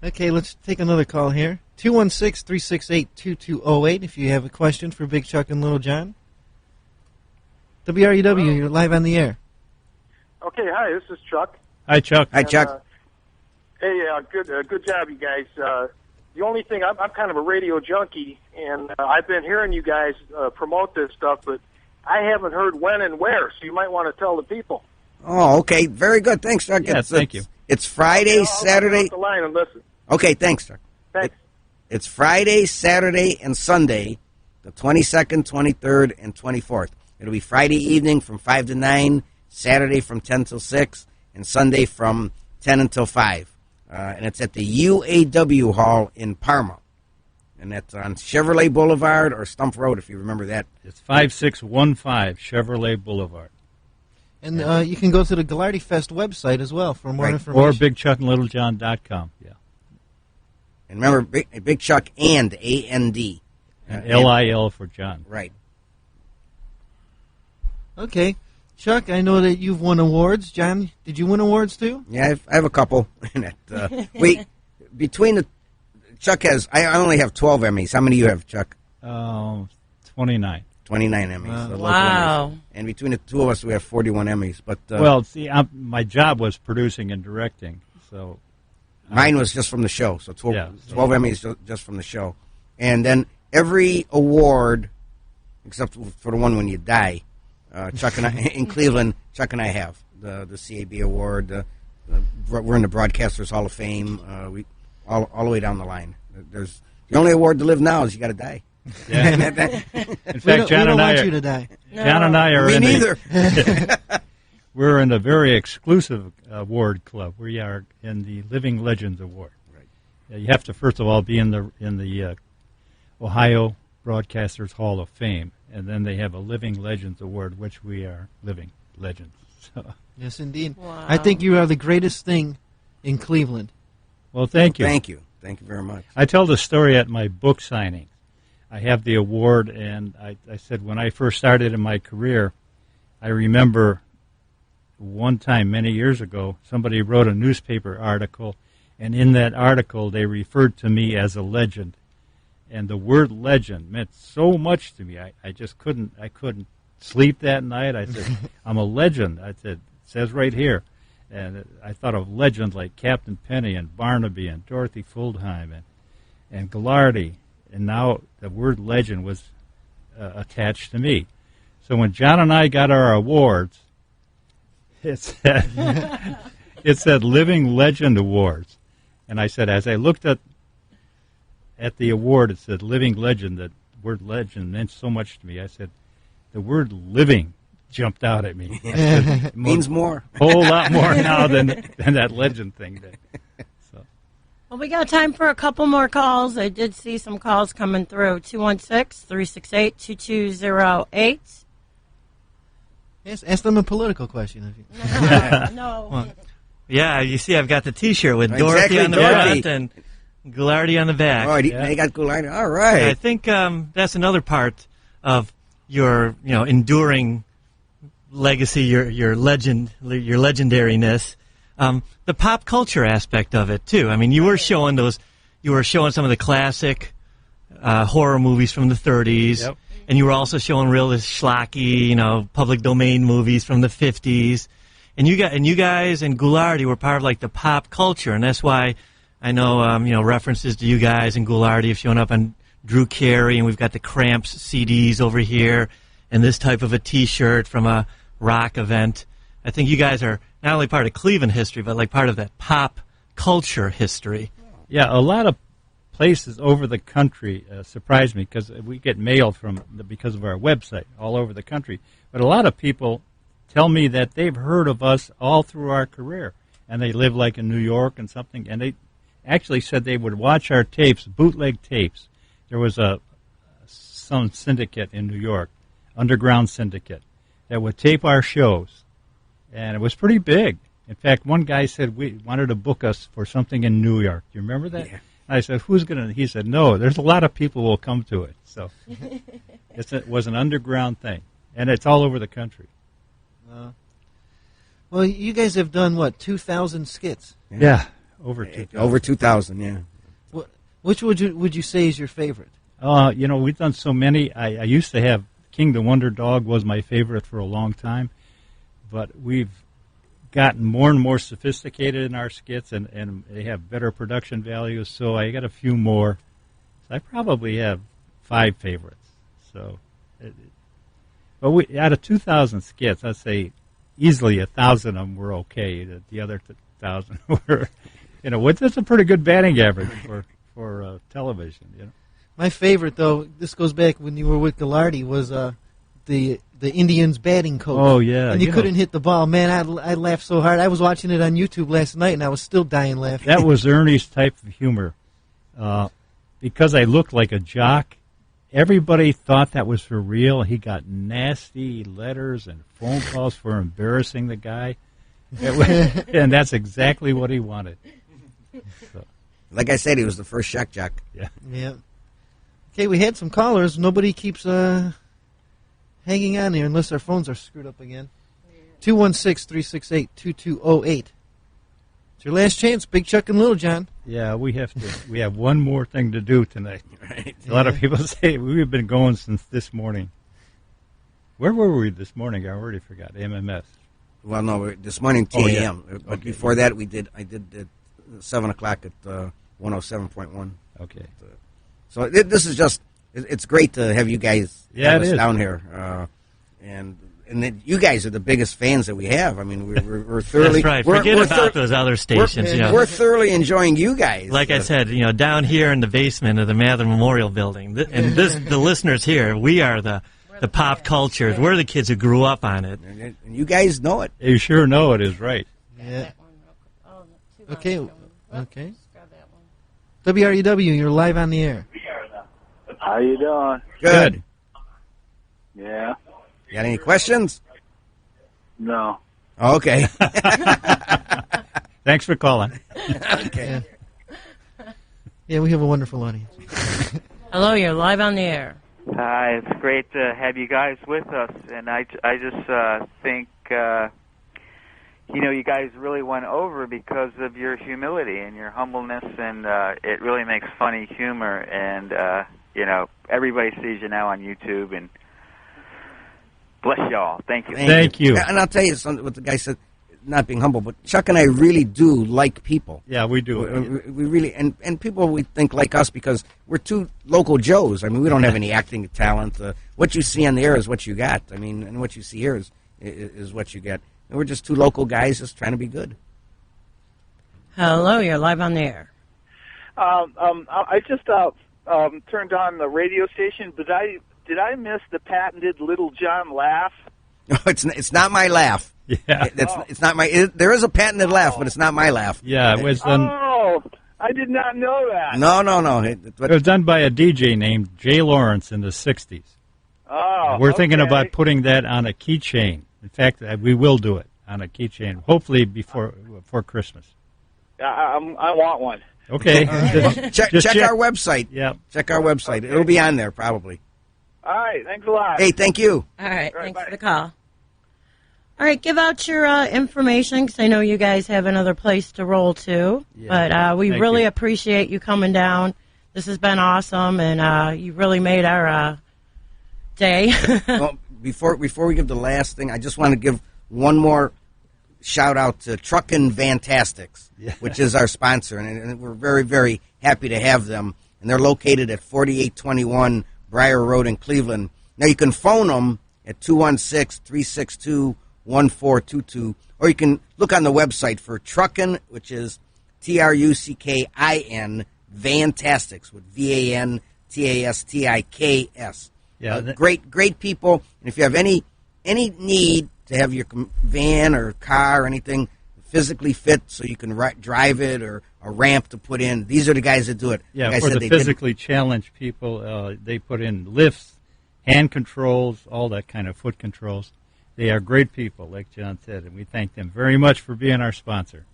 C: Okay, let's take another call here. 216-368-2208 if you have a question for Big Chuck and Little John. WRUW, you're live on the air.
K: Okay, hi, this is Chuck.
F: Hi, Chuck.
G: Hi, Chuck.
K: Hey, good job, you guys. The only thing, I'm kind of a radio junkie, and I've been hearing you guys promote this stuff, but I haven't heard when and where, so you might want to tell the people.
G: Oh, okay. Very good. Thanks, Chuck.
F: Yeah, thank you.
G: It's Friday,
K: I'll
G: Saturday.
K: Off the line and listen.
G: Okay, thanks, Chuck.
K: Thanks.
G: It's Friday, Saturday, and Sunday, the 22nd, 23rd, and 24th. It'll be Friday evening from 5 to 9, Saturday from 10 till 6, and Sunday from 10 until 5. And it's at the UAW Hall in Parma. And that's on Chevrolet Boulevard or Stump Road, if you remember that.
F: It's 5615 Chevrolet Boulevard.
C: And you can go to the Gallardi Fest website as well for more information.
F: Or BigChuckandLittleJohn.com. Yeah.
G: And remember, Big Chuck and A-N-D.
F: And L-I-L for John.
G: Right.
C: Okay. Chuck, I know that you've won awards. John, did you win awards too?
G: Yeah, I have a couple. Chuck has, I only have 12 Emmys. How many do you have, Chuck?
F: 29.
G: 29 Emmys. The local
E: Wow.
G: Emmys. And between the two of us, we have 41 Emmys. But
F: Well, see, my job was producing and directing, so
G: mine was just from the show. So 12,
F: Yeah.
G: 12 Emmys just from the show. And then every award, except for the one when you die, Chuck and I, in Cleveland, Chuck and I have the CAB award. We're in the Broadcasters Hall of Fame. We all the way down the line. There's the only award to live now is you got to die.
F: Yeah. In fact, John
C: we don't
F: and I
C: want you to die.
F: John and I are
G: Me
F: in
G: neither.
F: we're in a very exclusive award club. We are in the Living Legends Award. Right. You have to first of all be in the Ohio Broadcasters Hall of Fame, and then they have a Living Legends Award, which we are living legends. So.
C: Yes, indeed.
E: Wow.
C: I think you are the greatest thing in Cleveland.
F: Well, thank you.
G: Thank you. Thank you very much.
F: I tell the story at my book signing. I have the award, and I said when I first started in my career, I remember one time many years ago, somebody wrote a newspaper article, and in that article they referred to me as a legend. And the word legend meant so much to me. I just couldn't sleep that night. I said, I'm a legend. I said, it says right here. And I thought of legends like Captain Penny and Barnaby and Dorothy Fuldheim and Ghilardi. And now the word legend was attached to me. So when John and I got our awards, it said Living Legend Awards. And I said, as I looked at the award, it said Living Legend. That word legend meant so much to me. I said, the word living jumped out at me. Said,
G: means more.
F: A whole lot more now than that legend thing did. So.
E: Well, we got time for a couple more calls. I did see some calls coming through. 216-368-2208.
C: Yes, ask them a political question.
E: No.
A: Well, yeah, you see I've got the T-shirt with
G: Exactly,
A: Dorothy on the
G: Dorothy.
A: front and Ghilardi on the back.
G: Oh, they got Ghilardi. All right.
A: I think that's another part of your enduring legacy, your legendariness. The pop culture aspect of it too. I mean, you were showing some of the classic horror movies from the 30s,
F: Yep.
A: and you were also showing real schlocky, public domain movies from the 50s. And you guys and Ghilardi were part of like the pop culture, and that's why I know references to you guys and Ghilardi have shown up on Drew Carey, and we've got the Cramps CDs over here, and this type of a T-shirt from a rock event. I think you guys are not only part of Cleveland history, but like part of that pop culture history.
F: Yeah, a lot of places over the country surprise me because we get mail because of our website all over the country. But a lot of people tell me that they've heard of us all through our career, and they live like in New York and something, and they actually said they would watch our tapes, bootleg tapes. There was some syndicate in New York, underground syndicate, that would tape our shows, and it was pretty big. In fact, one guy said we wanted to book us for something in New York. Do you remember that? Yeah. I said, who's going to? He said, no, there's a lot of people who will come to it. So it was an underground thing, and it's all over the country.
C: Well, you guys have done, 2,000 skits?
F: Yeah, over 2,000.
G: Over 2,000, yeah.
C: Which would you say is your favorite?
F: We've done so many. I used to have King the Wonder Dog was my favorite for a long time, but we've gotten more and more sophisticated in our skits, and they have better production values, so I got a few more. So I probably have 5 favorites. So, but out of 2,000 skits, I'd say easily 1,000 of them were okay. The other 1,000 were, that's a pretty good batting average for television.
C: My favorite, though, this goes back when you were with Ghilardi, was the Indians batting coach.
F: Oh, yeah.
C: And you couldn't hit the ball. Man, I laughed so hard. I was watching it on YouTube last night, and I was still dying laughing.
F: That was Ernie's type of humor. Because I looked like a jock, everybody thought that was for real. He got nasty letters and phone calls for embarrassing the guy. And that's exactly what he wanted. So.
G: Like I said, he was the first shock jock.
C: Yeah. Okay, we had some callers. Nobody keeps hanging on here unless our phones are screwed up again. 216-368-2208. It's your last chance, Big Chuck and Little John.
F: Yeah, we have one more thing to do tonight.
G: Right.
F: A lot of people say we've been going since this morning. Where were we this morning? I already forgot. MMS.
G: Well, no, this morning
F: Oh, yeah.
G: TAM. But
F: Okay.
G: before that, I did at 7 o'clock at 107.1.
F: Okay.
G: So this is just, it's great to have you guys have
F: it
G: us
F: is.
G: down here. And then you guys are the biggest fans that we have. I mean, we're thoroughly...
A: That's right.
G: we're-
A: Forget
G: we're
A: about those other stations.
G: We're,
A: you know.
G: we're thoroughly enjoying you guys.
A: Like I said, down here in the basement of the Mather Memorial Building, the listeners here, we are the pop cultures. We're the kids who grew up on it.
G: And you guys know it.
F: You sure know it is right.
C: Yeah. Okay. Okay. WRUW, you're live on the air.
L: How you doing?
G: Good.
L: Yeah.
G: You got any questions?
L: No.
G: Okay.
F: Thanks for calling.
G: Okay.
C: Yeah, we have a wonderful audience.
E: Hello, you're live on the air.
M: Hi, it's great to have you guys with us, and I just think you guys really went over because of your humility and your humbleness, and it really makes funny humor, and everybody sees you now on YouTube, and bless y'all. Thank you.
F: Thank you.
G: And I'll tell you something. What the guy said, not being humble, but Chuck and I really do like people.
F: Yeah, we do.
G: We really, and people we think like us because we're two local Joes. I mean, we don't have any acting talent. What you see on the air is what you got. I mean, and what you see here is what you get. And we're just two local guys just trying to be good.
E: Hello, you're live on the air.
L: I just turned on the radio station, but did I miss the patented Little John laugh?
G: No, it's not my laugh.
F: Yeah.
G: It's not my. There is a patented laugh, but it's not my laugh.
F: Yeah, it was done.
L: Oh, I did not know that.
G: No.
F: It was done by a DJ named Jay Lawrence in the '60s.
L: Oh,
F: We're thinking
L: okay.
F: about putting that on a keychain. In fact, we will do it on a keychain, hopefully before Christmas.
L: I want one.
F: Okay.
G: Check our website.
F: Yeah.
G: Check our website.
L: Okay.
G: It'll be on there probably.
L: All right, thanks a lot.
G: Hey, thank you.
E: All right, thanks
L: bye.
E: for the call. All right, give out your information because I know you guys have another place to roll to.
F: Yeah.
E: But we
F: Thank
E: really
F: you.
E: appreciate you coming down. This has been awesome, and you really made our day.
G: Well, before we give the last thing, I just want to give one more shout out to Truckin' Fantastics, which is our sponsor, and we're very, very happy to have them. And they're located at 4821 Briar Road in Cleveland. Now you can phone them at 216-362-1422, or you can look on the website for Truckin', which is Truckin, Fantastics with VANTASTIKS.
F: Yeah,
G: Great people. And if you have any need to have your van or car or anything physically fit so you can drive it, or a ramp to put in, these are the guys that do it.
F: Yeah,
G: like I
F: for
G: said,
F: the
G: they
F: physically challenged people, they put in lifts, hand controls, all that kind of foot controls. They are great people, like John said, and we thank them very much for being our sponsor.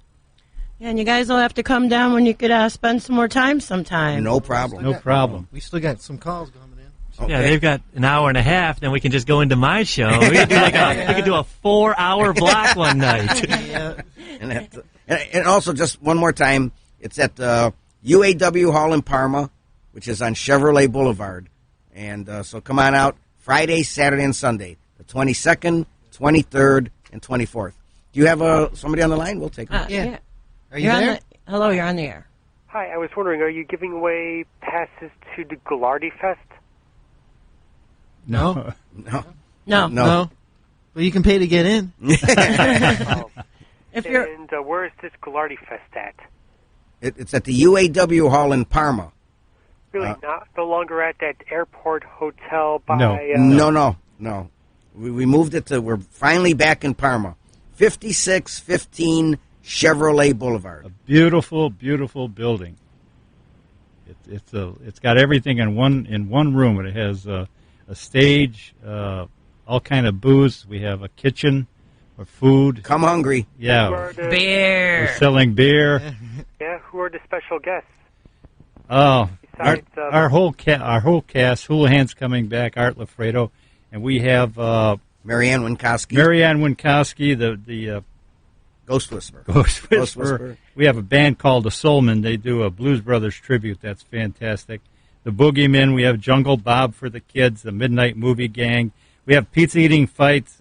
E: And you guys will have to come down when you could spend some more time sometime.
G: No problem.
F: No problem.
C: We still got some calls coming in.
G: Okay.
A: Yeah, they've got an hour and a half. Then we can just go into my show. We could do we could do a 4-hour block one night.
C: Yeah.
G: And also, just one more time, it's at the UAW Hall in Parma, which is on Chevrolet Boulevard. And so come on out Friday, Saturday, and Sunday, the 22nd, 23rd, and 24th. Do you have somebody on the line? We'll take them.
E: Yeah.
C: Are you there?
E: Hello, you're on the air.
N: Hi, I was wondering, are you giving away passes to the Ghilardi Fest?
C: No.
E: No.
C: Well, you can pay to get in.
E: If you're
N: And where is this Ghilardi Fest at?
G: It's at the UAW Hall in Parma.
N: Really, no longer at that airport hotel by...
G: No. We moved it to, we're finally back in Parma. 5615 Chevrolet Boulevard.
F: A beautiful, beautiful building. It's got everything in one room. It has a stage, all kind of booths. We have a kitchen for food.
G: Come hungry.
F: Yeah.
E: beer.
F: We're selling beer.
N: Yeah, who are the special guests?
F: Oh,
N: Besides,
F: our whole cast, Houlihan's coming back, Art Lafredo, and we have
G: Marianne Winkowski.
F: the
G: Ghost Whisperer.
F: Ghost Whisperer. We have a band called the Soulmen. They do a Blues Brothers tribute. That's fantastic. The Boogeymen. We have Jungle Bob for the kids. The Midnight Movie Gang. We have pizza eating fights.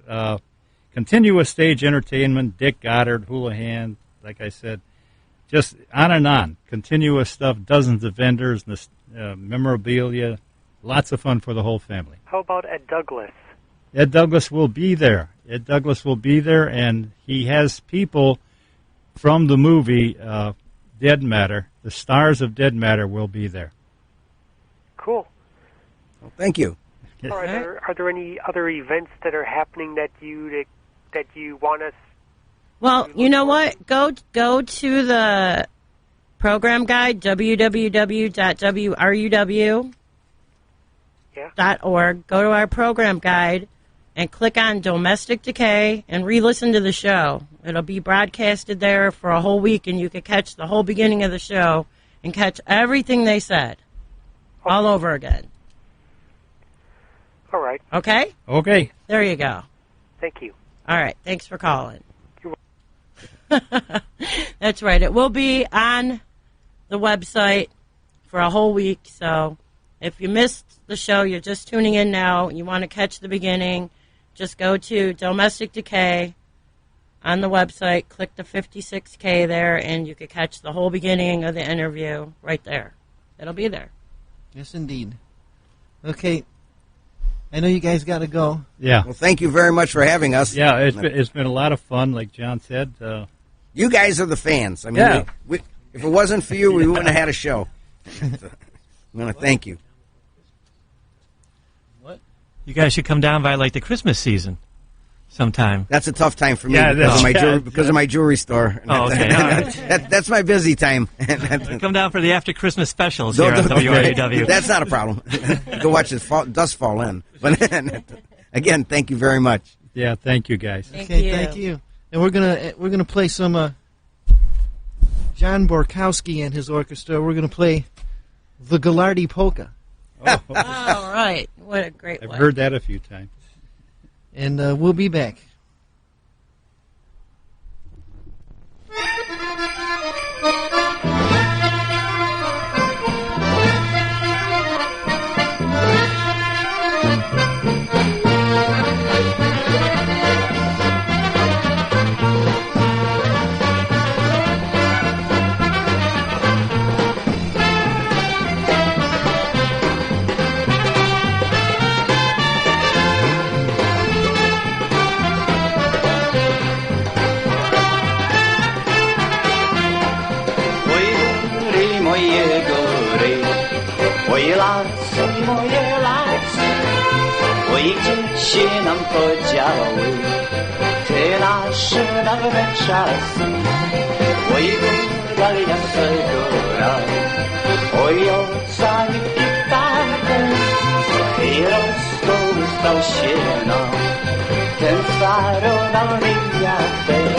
F: Continuous stage entertainment. Dick Goddard, Houlihan. Like I said, just on and on. Continuous stuff. Dozens of vendors. Memorabilia. Lots of fun for the whole family.
N: How about Ed Douglas?
F: Ed Douglas will be there. Ed Douglas will be there, and he has people from the movie Dead Matter. The stars of Dead Matter will be there.
N: Cool.
G: Well, thank you.
N: Are there any other events that are happening that you want us?
E: Well, you know what? Go to the program guide, www.wruw.org. Go to our program guide and click on Domestic Decay and re-listen to the show. It'll be broadcasted there for a whole week, and you can catch the whole beginning of the show and catch everything they said all over again.
N: All right.
E: Okay?
F: Okay.
E: There you go.
N: Thank you.
E: All right. Thanks for calling. That's right. It will be on the website for a whole week. So if you missed the show, you're just tuning in now, and you want to catch the beginning, just go to Domestic Decay on the website, click the 56K there, and you can catch the whole beginning of the interview right there. It'll be there.
C: Yes, indeed. Okay. I know you guys got to go.
F: Yeah.
G: Well, thank you very much for having us.
F: Yeah, it's been a lot of fun, like John said.
G: You guys are the fans. I mean,
F: yeah.
G: If it wasn't for you, we wouldn't have had a show. So, I want to thank you.
A: What? You guys should come down by like the Christmas season sometime.
G: That's a tough time for me
A: Yeah,
G: because of my jewelry store.
A: Oh, okay. All right.
G: That's my busy time.
A: Come down for the after Christmas specials here on WRAW.
G: That's not a problem. Go watch it dust fall in. But again, thank you very much.
F: Yeah, thank you guys.
E: Thank
C: you. And we're gonna play some John Borkowski and his orchestra. We're gonna play the Gallardi Polka.
E: All right. What a great
F: I've
E: one.
F: heard that a few times.
C: And we'll be back.
O: Moje lasy, ojcze się nam podziały, te nasze dawne czasy. Oj góra, jasna góra, oj ocean i taką, i rozkołystał się nam ten starodawny wiatek.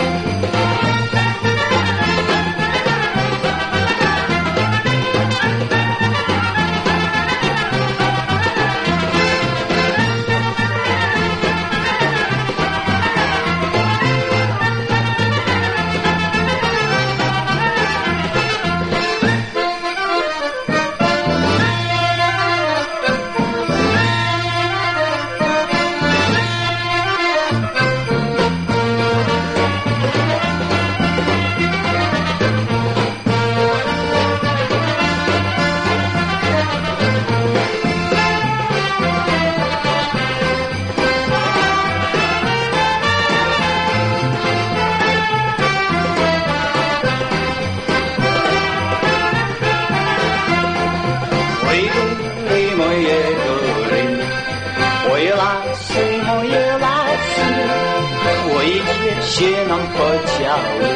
O: Się nam podziały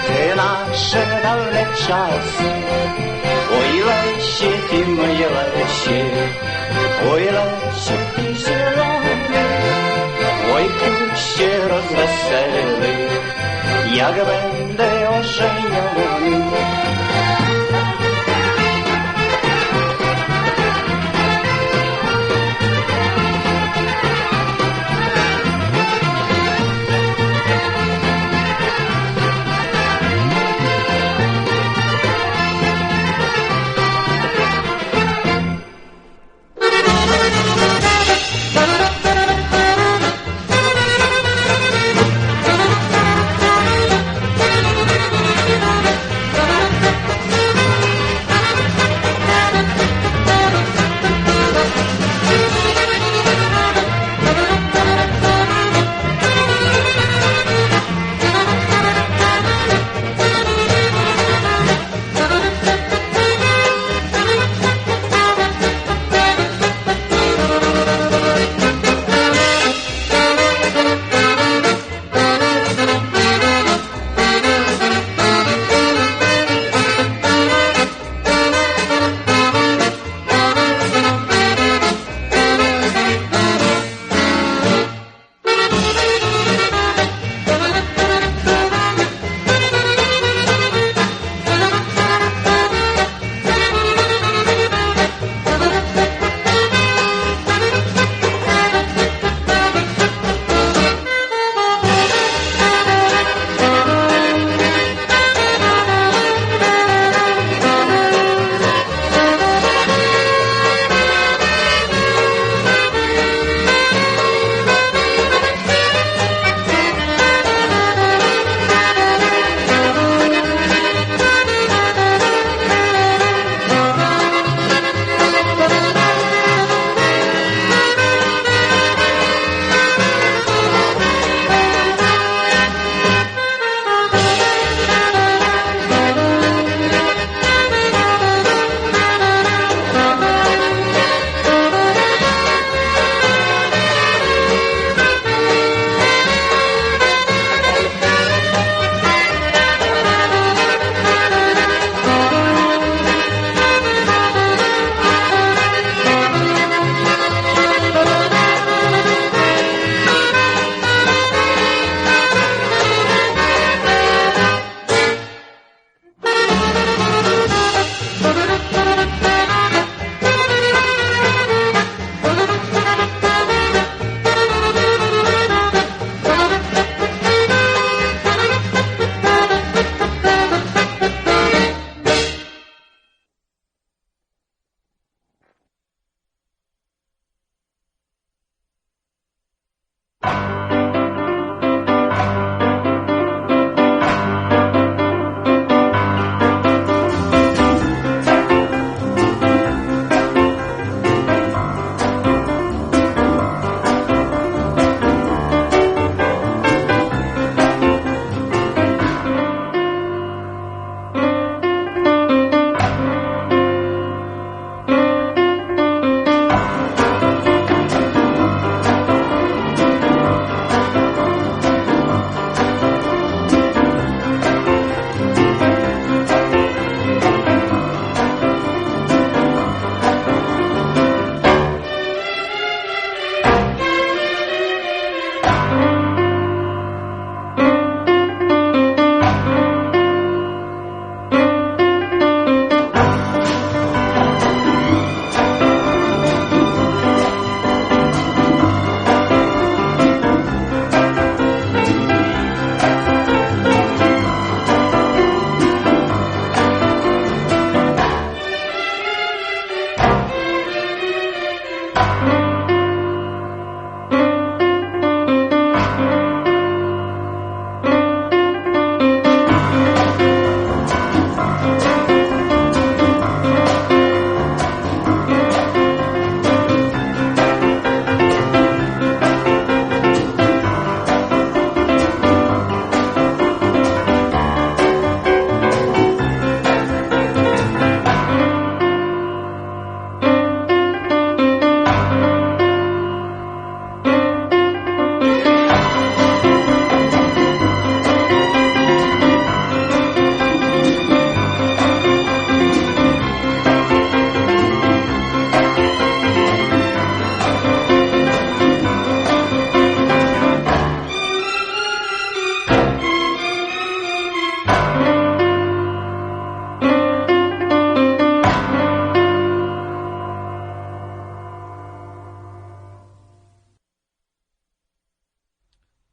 O: te nasze dawne czasy. Oj lesie ty moje lesie, oj lesie ty zielony, oj tu się rozweseli, jak będę ożeniony.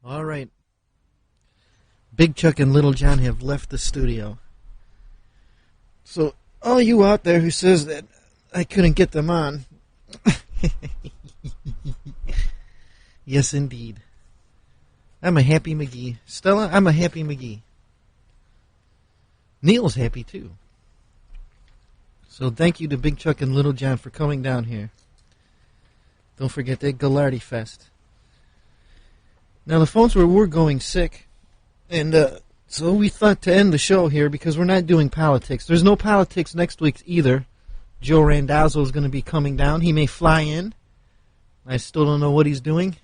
C: All right. Big Chuck and Little John have left the studio. So, all you out there who says that I couldn't get them on, yes, indeed. I'm a happy McGee. Stella, I'm a happy McGee. Neil's happy, too. So thank you to Big Chuck and Little John for coming down here. Don't forget that Gallardi Fest. Now, the phones were going sick, and so we thought to end the show here because we're not doing politics. There's no politics next week either. Joe Randazzo is going to be coming down. He may fly in. I still don't know what he's doing.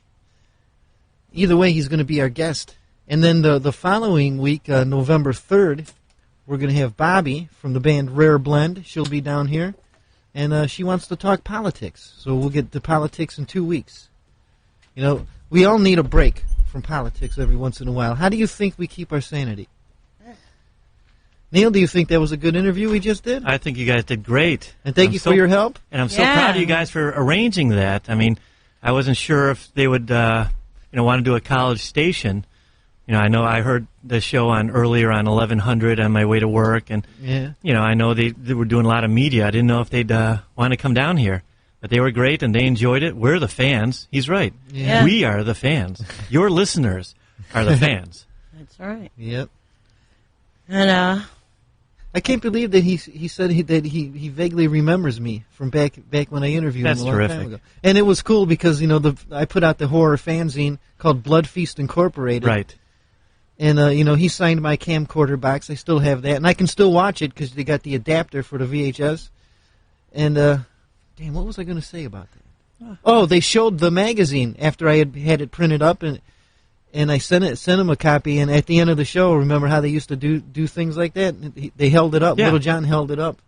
C: Either way, he's going to be our guest. And then the following week, November 3rd, we're going to have Bobby from the band Rare Blend. She'll be down here, and she wants to talk politics. So we'll get to politics in 2 weeks. You know, we all need a break from politics every once in a while. How do you think we keep our sanity? Neil, do you think that was a good interview we just did?
A: I think you guys did great.
C: And thank you for your help.
A: And I'm so proud of you guys for arranging that. I mean, I wasn't sure if they would, want to do a college station. You know, I know I heard the show earlier on 1100 on my way to work, and I know they were doing a lot of media. I didn't know if they'd want to come down here, but they were great and they enjoyed it. We're the fans. He's right.
E: Yeah.
A: We are the fans. Your listeners are the fans.
E: That's right.
C: Yep.
E: And
C: I can't believe that he said that he vaguely remembers me from back when I interviewed
A: That's
C: him a long
A: terrific.
C: time ago. And it was cool because I put out the horror fanzine called Blood Feast Incorporated.
A: Right.
C: And he signed my camcorder box. I still have that, and I can still watch it because they got the adapter for the VHS. And damn, what was I going to say about that? Oh, they showed the magazine after I had it printed up, and I sent him a copy. And at the end of the show, remember how they used to do things like that? They held it up.
A: Yeah.
C: Little John held it up.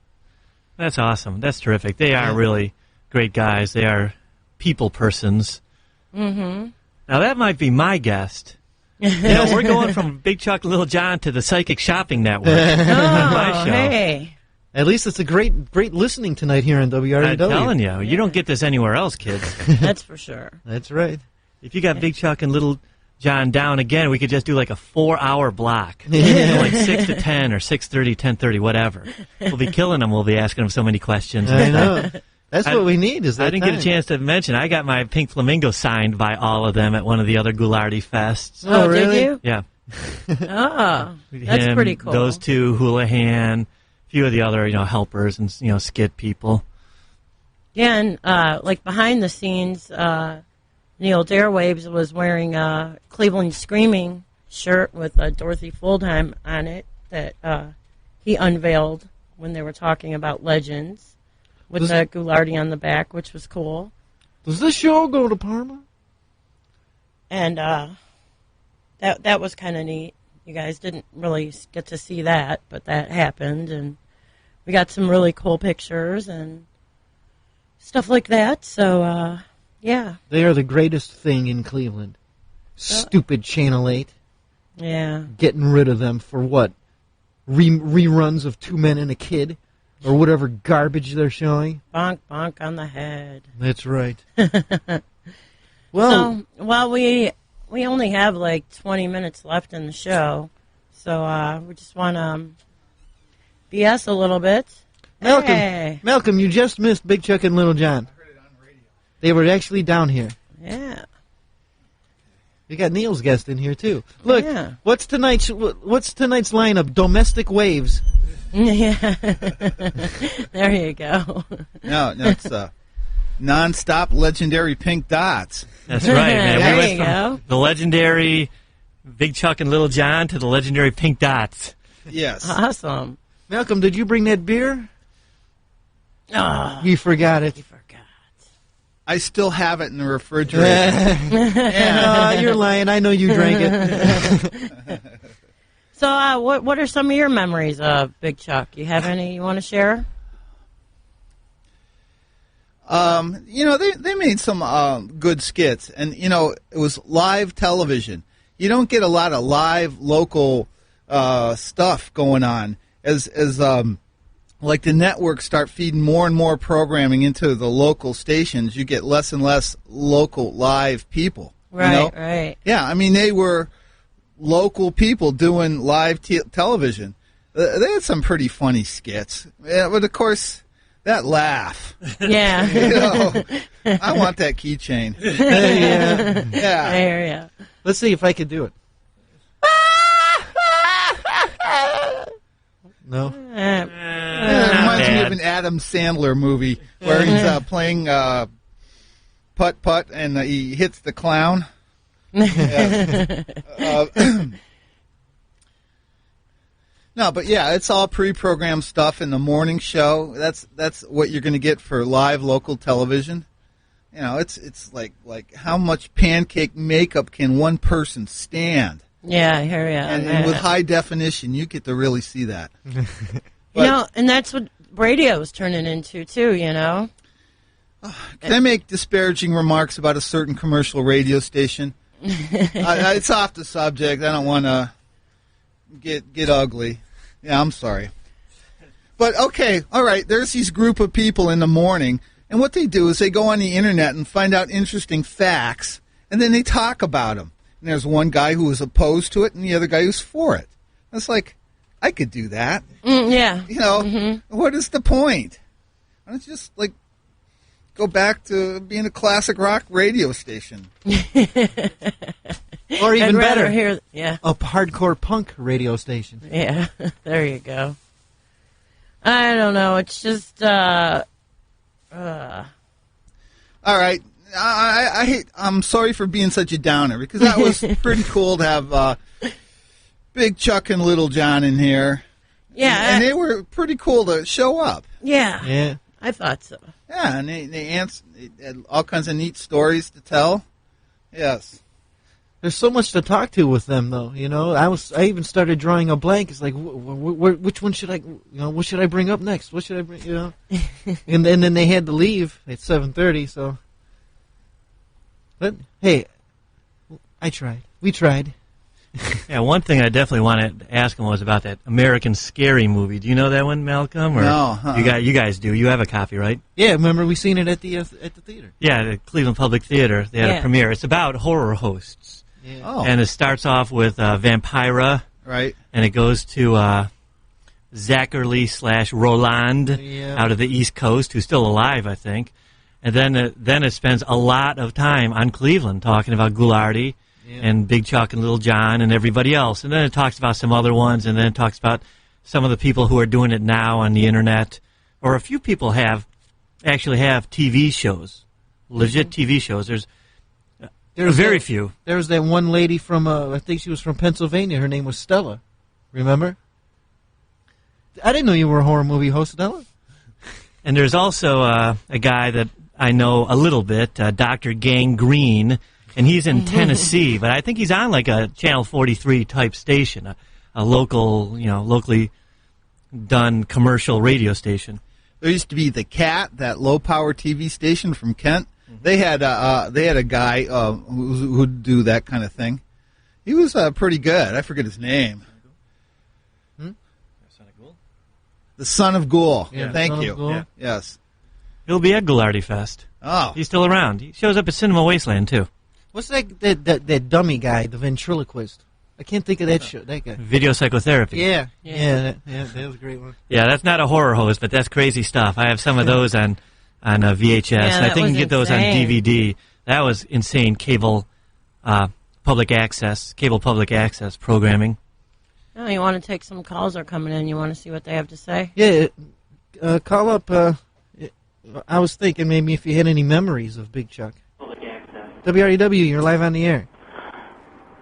A: That's awesome. That's terrific. They are really great guys. They are people persons.
E: Mm-hmm.
A: Now, that might be my guest. We're going from Big Chuck and Little John to the Psychic Shopping Network. My show.
E: Hey.
C: At least it's a great listening tonight here on WREW.
A: I'm telling you, you don't get this anywhere else, kids.
E: That's for sure.
C: That's right.
A: If you got Big Chuck and Little John down again, we could just do like a 4-hour block. Like 6 to 10 or 6:30, 10:30, whatever. We'll be killing them. We'll be asking them so many questions.
C: I know. That's what we need is that
A: I didn't get a chance to mention, I got my Pink Flamingo signed by all of them at one of the other Ghoulardi Fests.
E: Oh, really? Did you?
A: Yeah.
E: Oh, that's
A: Him,
E: pretty cool.
A: Those two, Houlihan, a few of the other, helpers and, skit people.
E: Yeah, and like behind the scenes, Neil Darewaves was wearing a Cleveland Screaming shirt with Dorothy Fuldheim on it that he unveiled when they were talking about Legends with the Ghoulardi on the back, which was cool.
C: Does this show go to Parma?
E: And that was kind of neat. You guys didn't really get to see that, but that happened, and we got some really cool pictures and stuff like that. So, yeah.
C: They are the greatest thing in Cleveland. Stupid Channel 8.
E: Yeah.
C: Getting rid of them for what? Reruns of Two Men and a Kid? Or whatever garbage they're showing?
E: Bonk, bonk on the head.
C: That's right.
E: Well, we only have like 20 minutes left in the show, so we just want to BS a little bit.
C: Malcolm, you just missed Big Chuck and Little John. I heard it on radio. They were actually down here.
E: Yeah.
C: We got Neil's guest in here too. Look, what's tonight's lineup? Domestic Waves.
E: Yeah. There you go.
P: No, it's non-stop legendary pink dots.
A: That's right, man.
E: There
A: We went
E: you
A: from
E: go.
A: the legendary Big Chuck and Little John to the legendary Pink Dots.
P: Yes.
E: Awesome.
C: Malcolm, did you bring that beer?
E: Oh,
C: You forgot it.
P: I still have it in the refrigerator.
C: You're lying. I know you drank it.
E: So, what are some of your memories of Big Chuck? You have any you want to share?
P: They made some good skits, and it was live television. You don't get a lot of live local stuff going on as like the networks start feeding more and more programming into the local stations. You get less and less local live people.
E: Right,
P: you know?
E: right.
P: Yeah, I mean, they were local people doing live television. They had some pretty funny skits. Yeah, but, of course, that laugh.
E: Yeah.
P: You know, I want that keychain.
C: Yeah.
P: Yeah.
E: I hear ya.
C: Let's see if I could do it. No.
P: Yeah, it reminds me of an Adam Sandler movie where he's playing putt-putt and he hits the clown. Yes. No, but yeah, it's all pre-programmed stuff in the morning show. That's what you're going to get for live local television. You know, it's like how much pancake makeup can one person stand?
E: Yeah, I hear ya.
P: And with high definition, you get to really see that.
E: And that's what radio is turning into too. You know.
P: Can I make disparaging remarks about a certain commercial radio station? It's off the subject. I don't want to get ugly. Yeah, I'm sorry. But, okay, all right, there's these group of people in the morning, and what they do is they go on the Internet and find out interesting facts, and then they talk about them. And there's one guy who is opposed to it and the other guy who's for it. It's like, I could do that.
E: Yeah.
P: You know, what is the point? Why don't you just, like, go back to being a classic rock radio station?
C: Or even
E: I'd rather
C: better,
E: hear,
C: a hardcore punk radio station.
E: Yeah, there you go. I don't know. It's just,
P: All right. I'm sorry for being such a downer because that was pretty cool to have Big Chuck and Little John in here.
E: Yeah.
P: And they were pretty cool to show up.
E: Yeah.
C: Yeah.
E: I thought so.
P: Yeah, and they had all kinds of neat stories to tell. Yes.
C: There's so much to talk to with them, though. You know, I even started drawing a blank. It's like, which one should I? You know, what should I bring up next? What should I bring? You know, and then they had to leave at 7:30. So, but hey, I tried. We tried.
A: Yeah, one thing I definitely wanted to ask him was about that American Scary movie. Do you know that one, Malcolm? Or
P: No.
A: You guys do. You have a copy, right?
C: Yeah, remember we seen it at the theater.
A: Yeah, the Cleveland Public Theater. They had a premiere. It's about horror hosts.
C: Yeah.
P: Oh.
A: And it starts off with Vampira.
P: Right.
A: And it goes to Zachary / Roland out of the East Coast, who's still alive, I think. And then it spends a lot of time on Cleveland talking about Ghoulardi and Big Chuck and Little John and everybody else. And then it talks about some other ones, and then it talks about some of the people who are doing it now on the Internet. Or a few people actually have TV shows, legit TV shows. There's very few.
C: There was that one lady from, I think she was from Pennsylvania. Her name was Stella. Remember? I didn't know you were a horror movie host, Stella.
A: And there's also a guy that I know a little bit, Dr. Gangrene, and he's in Tennessee, but I think he's on like a Channel 43 type station, a local, locally done commercial radio station.
P: There used to be The Cat, that low-power TV station from Kent. They had a guy who'd do that kind of thing. He was pretty good. I forget his name. The Son of Ghoul.
A: Yeah.
P: Thank you.
A: Yeah.
P: Yes.
A: He'll be at Ghoulardi Fest.
P: Oh.
A: He's still around. He shows up at Cinema Wasteland, too.
C: What's that dummy guy, the ventriloquist? I can't think of that show. That guy.
A: Video psychotherapy.
C: Yeah. That was a great one.
A: Yeah, that's not a horror host, but that's crazy stuff. I have some of those on VHS.
E: Yeah,
A: I think you can get those on
E: insane.
A: DVD. That was insane cable public access programming.
E: Oh, you want to take some calls? Are coming in. You want to see what they have to say?
C: Yeah, call up. I was thinking maybe if you had any memories of Big Chuck. WREW, you're live on the air.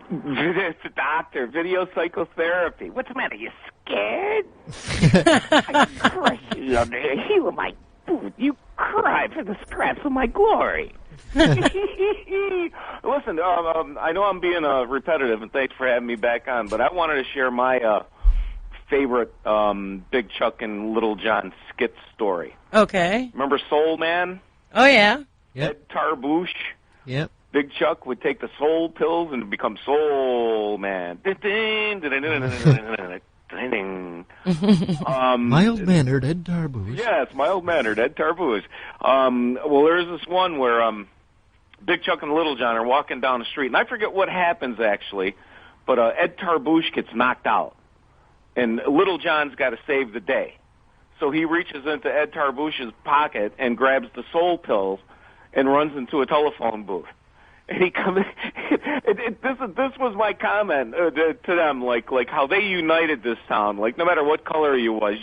I: It's a doctor, video psychotherapy. What's the matter? You scared? I crush you under the heel of my boot. You cry for the scraps of my glory. Listen, I know I'm being repetitive, and thanks for having me back on, but I wanted to share my favorite Big Chuck and Little John skit story.
E: Okay.
I: Remember Soul Man?
E: Oh, yeah.
I: Ed Tarbouche?
C: Yep.
I: Big Chuck would take the soul pills and become Soul Man.
C: Mild-mannered Ed Tarbouche.
I: Yes, mild-mannered Ed Tarbouche. Well, there's this one where Big Chuck and Little John are walking down the street, and I forget what happens actually, but Ed Tarbouche gets knocked out, and Little John's got to save the day. So he reaches into Ed Tarbouche's pocket and grabs the soul pills and runs into a telephone booth. And he comes. This was my comment to them, like how they united this town. Like no matter what color you was,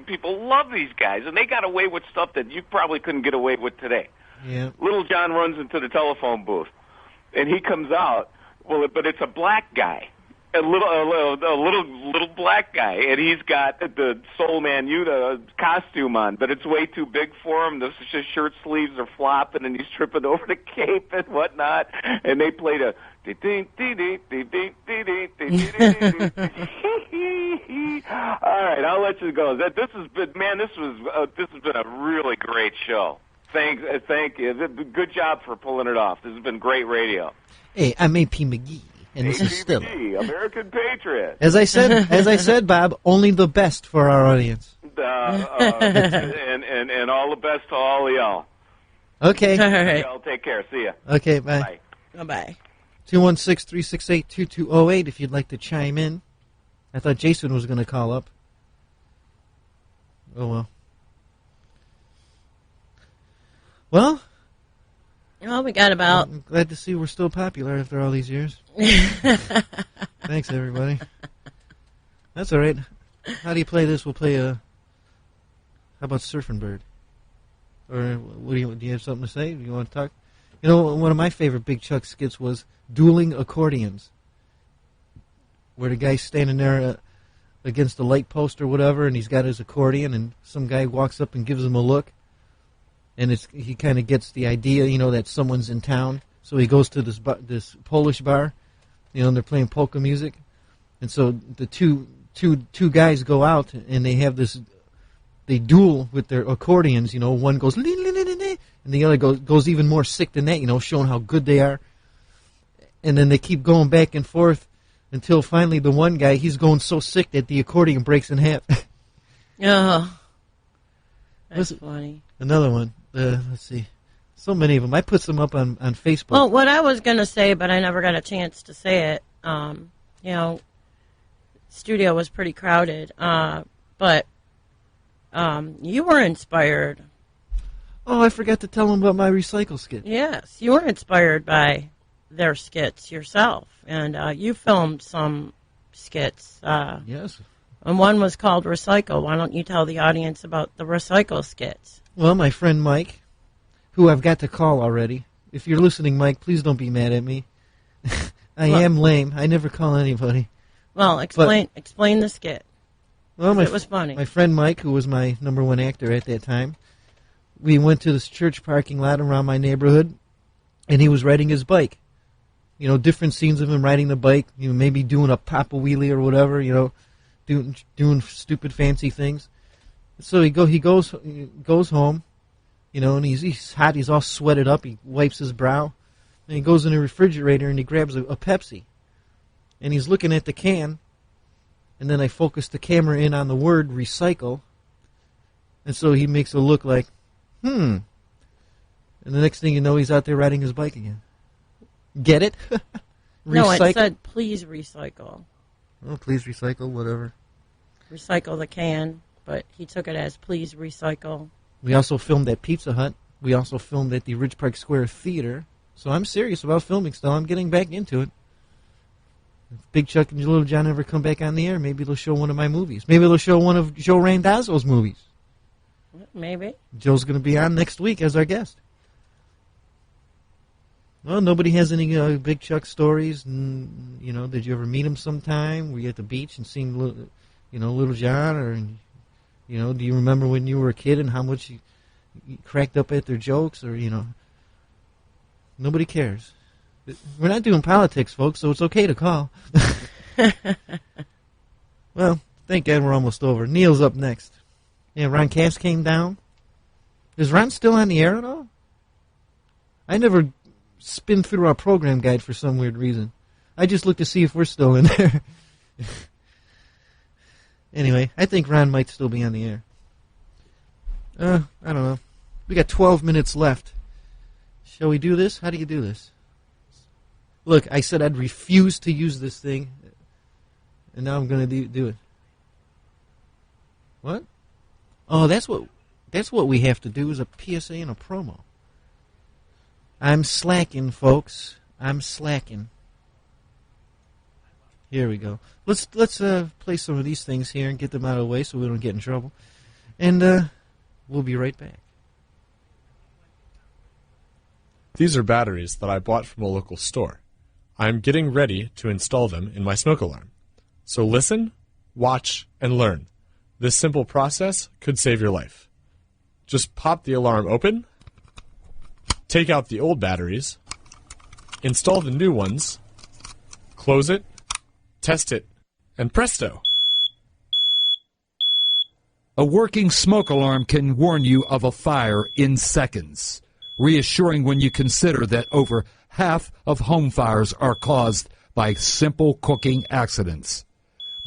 I: people love these guys, and they got away with stuff that you probably couldn't get away with today.
C: Yeah.
I: Little John runs into the telephone booth, and he comes out. Well, but it's a black guy, a little black guy, and he's got the Soul Man Yuta costume on, but it's way too big for him. The shirt sleeves are flopping, and he's tripping over the cape and whatnot. And they played a. All right, I'll let you go. This has been a really great show. Thank you. Good job for pulling it off. This has been great radio.
C: Hey, I'm AP McGee, and this is Stella.
I: American Patriot.
C: As I said, Bob, only the best for our audience.
I: And all the best to all of y'all.
C: Okay.
E: All right.
I: Y'all take care. See ya.
C: Okay, bye.
E: Bye-bye.
C: 216-368-2208 if you'd like to chime in. I thought Jason was going to call up. Oh, well. Well,
E: we got about...
C: I'm glad to see we're still popular after all these years. Thanks, everybody. That's all right. How do you play this? We'll play how about Surfing Bird? Or do you have something to say? Do you want to talk? You know, one of my favorite Big Chuck skits was Dueling Accordions, where the guy's standing there against the light post or whatever, and he's got his accordion, and some guy walks up and gives him a look. And he kind of gets the idea, you know, that someone's in town. So he goes to this Polish bar, you know, and they're playing polka music. And so the two guys go out, and they have they duel with their accordions. You know, one goes, and the other goes even more sick than that, you know, showing how good they are. And then they keep going back and forth until finally the one guy, he's going so sick that the accordion breaks in half.
E: Oh, that's funny.
C: Another one. Let's see. So many of them. I put some up on Facebook.
E: Well, what I was going to say, but I never got a chance to say it, you know, studio was pretty crowded, but you were inspired.
C: Oh, I forgot to tell them about my recycle skit.
E: Yes, you were inspired by their skits yourself, and you filmed some skits.
C: Yes.
E: And one was called Recycle. Why don't you tell the audience about the Recycle skits?
C: Well, my friend Mike, who I've got to call already. If you're listening, Mike, please don't be mad at me. I am lame. I never call anybody.
E: Well, explain the skit.
C: Well,
E: it was funny.
C: My friend Mike, who was my #1 actor at that time, we went to this church parking lot around my neighborhood, and he was riding his bike. You know, different scenes of him riding the bike, you know, maybe doing a papa wheelie or whatever, you know, doing stupid fancy things. So he goes home, you know, and he's hot, he's all sweated up, he wipes his brow, and he goes in the refrigerator and he grabs a Pepsi. And he's looking at the can, and then I focus the camera in on the word recycle, and so he makes it look like, And the next thing you know, he's out there riding his bike again. Get it?
E: No, it said, please recycle.
C: Oh, please recycle, whatever.
E: Recycle the can, but he took it as please recycle.
C: We also filmed at Pizza Hut. We also filmed at the Ridge Park Square Theater. So I'm serious about filming still. I'm getting back into it. If Big Chuck and Little John ever come back on the air, maybe they'll show one of my movies. Maybe they'll show one of Joe Randazzo's movies.
E: Maybe.
C: Joe's going to be on next week as our guest. Well, nobody has any Big Chuck stories. You know, did you ever meet him sometime? Were you at the beach and seen, Little John? Or, you know, do you remember when you were a kid and how much you cracked up at their jokes? Or, you know, nobody cares. We're not doing politics, folks, so it's okay to call. Well, thank God we're almost over. Neil's up next. Yeah, Ron Cass came down. Is Ron still on the air at all? I never spin through our program guide for some weird reason. I just look to see if we're still in there. Anyway, I think Ron might still be on the air. I don't know. We got 12 minutes left. Shall we do this? How do you do this? Look, I said I'd refuse to use this thing, and now I'm going to do it. What? Oh, that's what we have to do is a PSA and a promo. I'm slacking, folks. I'm slacking. Here we go. Let's play some of these things here and get them out of the way so we don't get in trouble. And we'll be right back.
Q: These are batteries that I bought from a local store. I am getting ready to install them in my smoke alarm. So listen, watch, and learn. This simple process could save your life. Just pop the alarm open, take out the old batteries, install the new ones, close it, test it, and presto!
R: A working smoke alarm can warn you of a fire in seconds, reassuring when you consider that over half of home fires are caused by simple cooking accidents.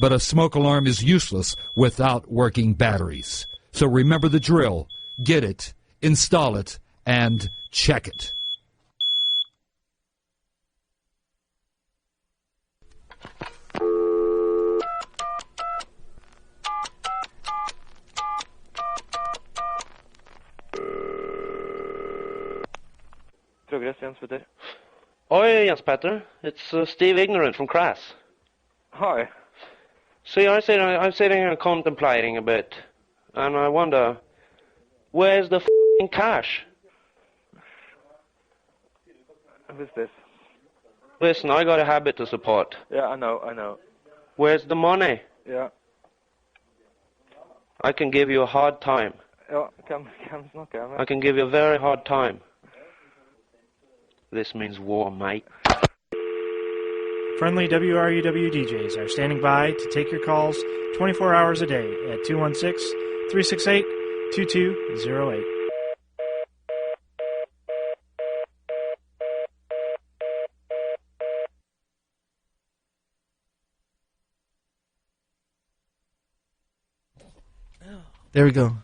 R: But a smoke alarm is useless without working batteries. So remember the drill. Get it, install it, and check it.
S: Jens Peter. Oi, Jens Peter. It's Steve Ignorant from Crass. Hi. See, I'm sitting here contemplating a bit, and I wonder, where's the f***ing cash?
T: Who's this?
S: Listen, I got a habit to support.
T: Yeah, I know.
S: Where's the money?
T: Yeah.
S: I can give you a hard time.
T: Ja, kan snacka med.
S: I can give you a very hard time. This means war, mate.
U: Friendly WRUW DJs are standing by to take your calls 24 hours a day at 216-368-2208.
C: There we go.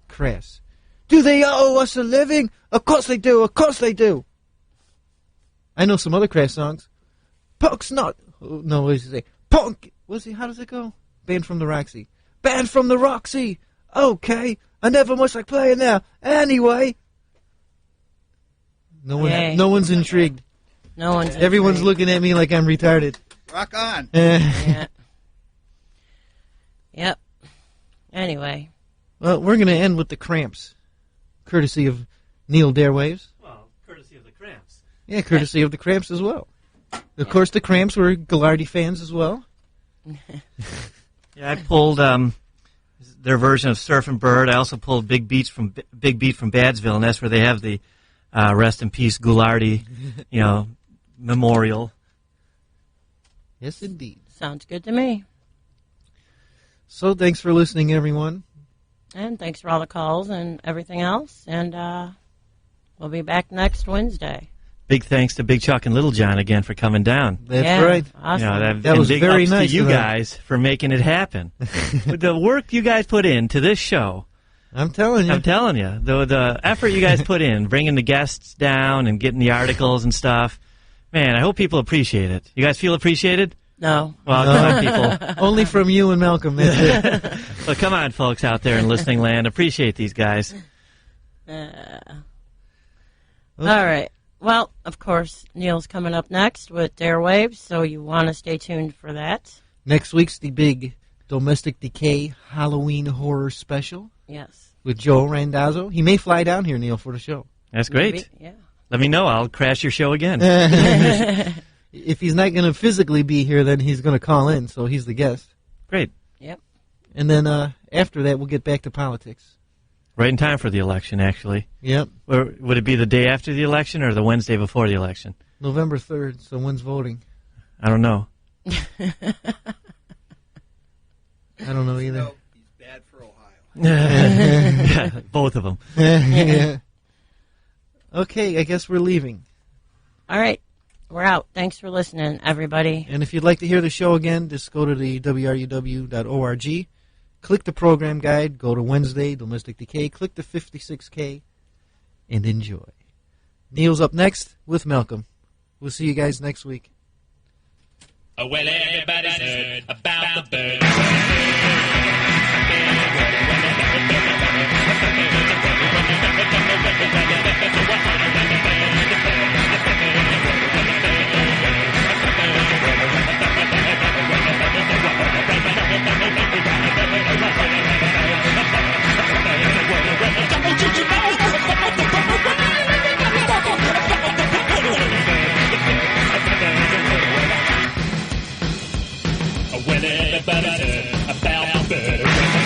C: Crass. Do they owe us a living? Of course they do. Of course they do. I know some other Crass songs. Punk's not. Oh, no, what does he say? Punk. How does it go? Banned from the Roxy. Banned from the Roxy. Okay. I never much like playing there. Anyway. No one's intrigued.
E: No one's
C: Everyone's looking at me like I'm retarded.
P: Rock on.
E: Yeah. Yep. Anyway.
C: Well, we're going to end with the Cramps, courtesy of Neil Darewaves.
A: Well, courtesy of the Cramps.
C: Yeah, courtesy of the Cramps as well. Of course, the Cramps were Ghilardi fans as well.
A: Yeah, I pulled their version of Surfin' Bird. I also pulled Big Beat from Badsville, and that's where they have the Rest in Peace Ghilardi, memorial.
C: Yes, indeed.
E: Sounds good to me.
C: So, thanks for listening, everyone.
E: And thanks for all the calls and everything else. And we'll be back next Wednesday.
A: Big thanks to Big Chuck and Little John again for coming down.
C: That's right.
E: Awesome.
C: That was
A: big
C: very
A: ups
C: nice
A: to you
C: of them.
A: guys for making it happen. With the work you guys put into this show.
C: I'm telling you.
A: The effort you guys put in, bringing the guests down and getting the articles and stuff. Man, I hope people appreciate it. You guys feel appreciated?
E: No.
A: Well, come on, people.
C: Only from you and Malcolm. That's it.
A: Well, come on, folks out there in listening land. Appreciate these guys.
E: All right. Well, of course, Neil's coming up next with Darewaves, so you want to stay tuned for that.
C: Next week's the big Domestic Decay Halloween horror special.
E: Yes.
C: With Joe Randazzo. He may fly down here, Neil, for the show.
A: That's great.
E: Maybe, yeah.
A: Let me know. I'll crash your show again.
C: If he's not going to physically be here, then he's going to call in, so he's the guest.
A: Great.
E: Yep.
C: And then after that, we'll get back to politics.
A: Right in time for the election, actually.
C: Yep.
A: Or would it be the day after the election or the Wednesday before the election?
C: November 3rd, so when's voting?
A: I don't know.
C: I don't know either.
P: No, he's bad for Ohio.
A: Yeah, both of them.
C: Yeah. Okay, I guess we're leaving.
E: All right. We're out. Thanks for listening, everybody.
C: And if you'd like to hear the show again, just go to the WRUW.org. Click the program guide, go to Wednesday, Domestic Decay, click the 56K, and enjoy. Neil's up next with Malcolm. We'll see you guys next week.
O: Oh, well, everybody's heard about the bird. Well, everybody's heard about the bird.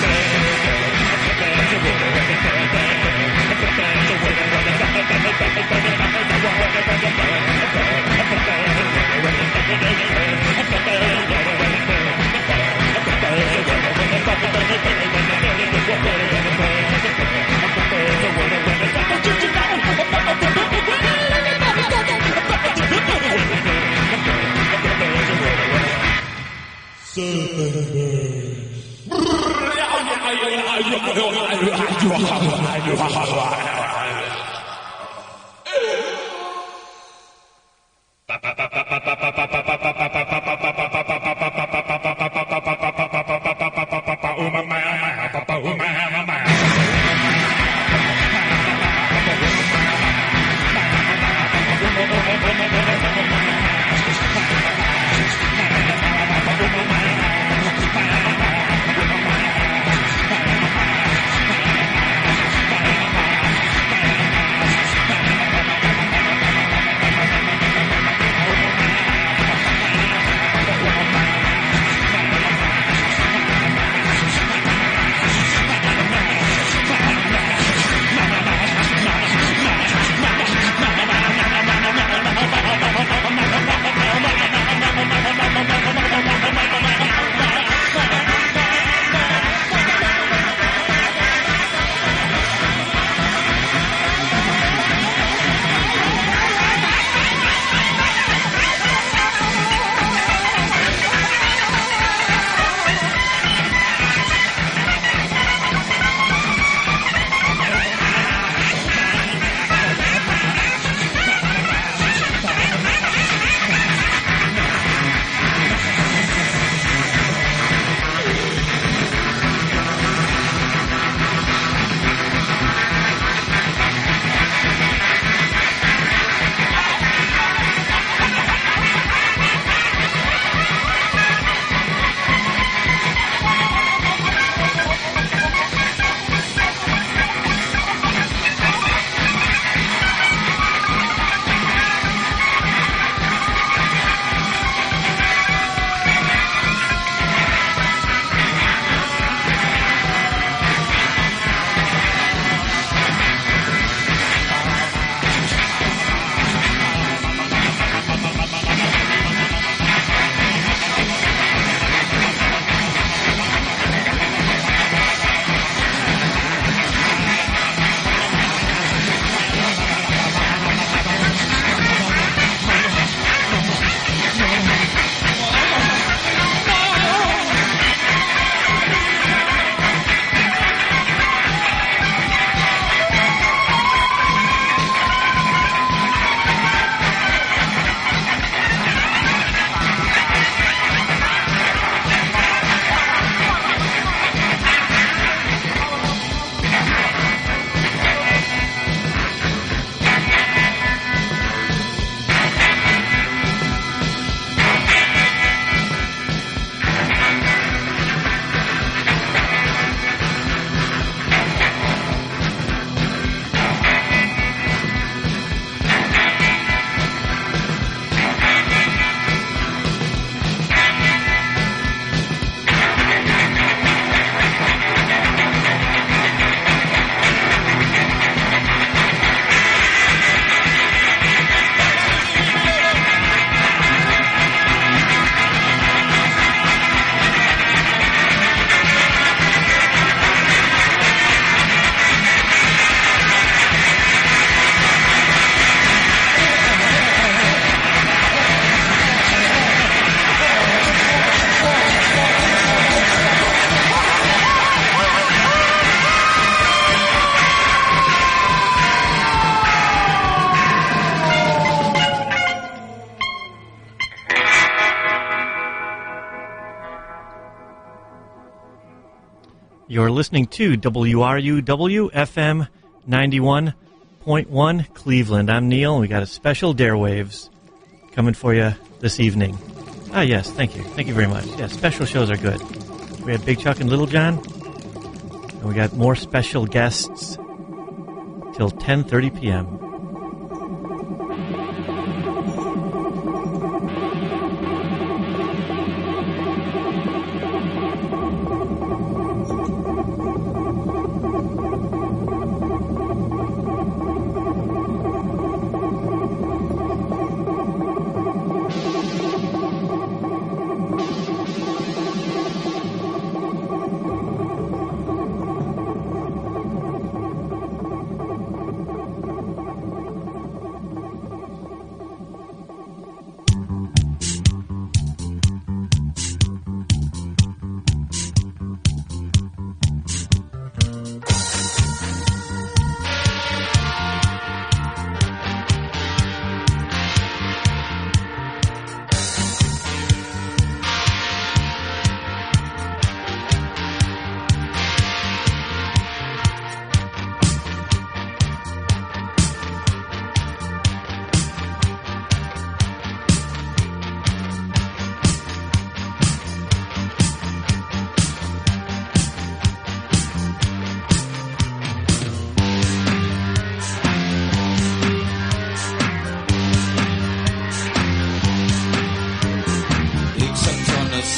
A: You're listening to WRUW FM 91.1 Cleveland. I'm Neil, and we got a special Dare Waves coming for you this evening. Ah, yes, thank you. Thank you very much. Yeah, special shows are good. We had Big Chuck and Little John, and we got more special guests till 10:30 p.m.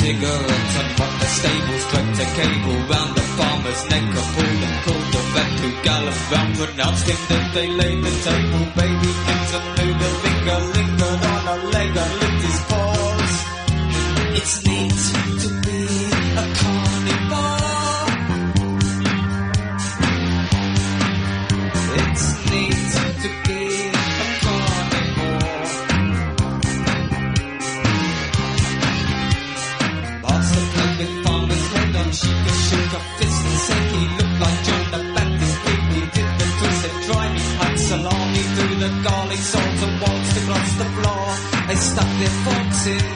B: cigarettes and from the stables dragged a cable round the farmer's neck. I pulled and called the vet who galloped round, announced him that they laid the table. Baby kicked a noodle, finger lingered on a leg and licked his paws. It's neat to be a carnivore. It's neat to be a carnivore. Master played with farmer's head on, she could shook a fist and said he looked like John the Baptist. Quickly did the twisted driving had salami through the garlic salt and waltzed across the floor. They stuck their forks in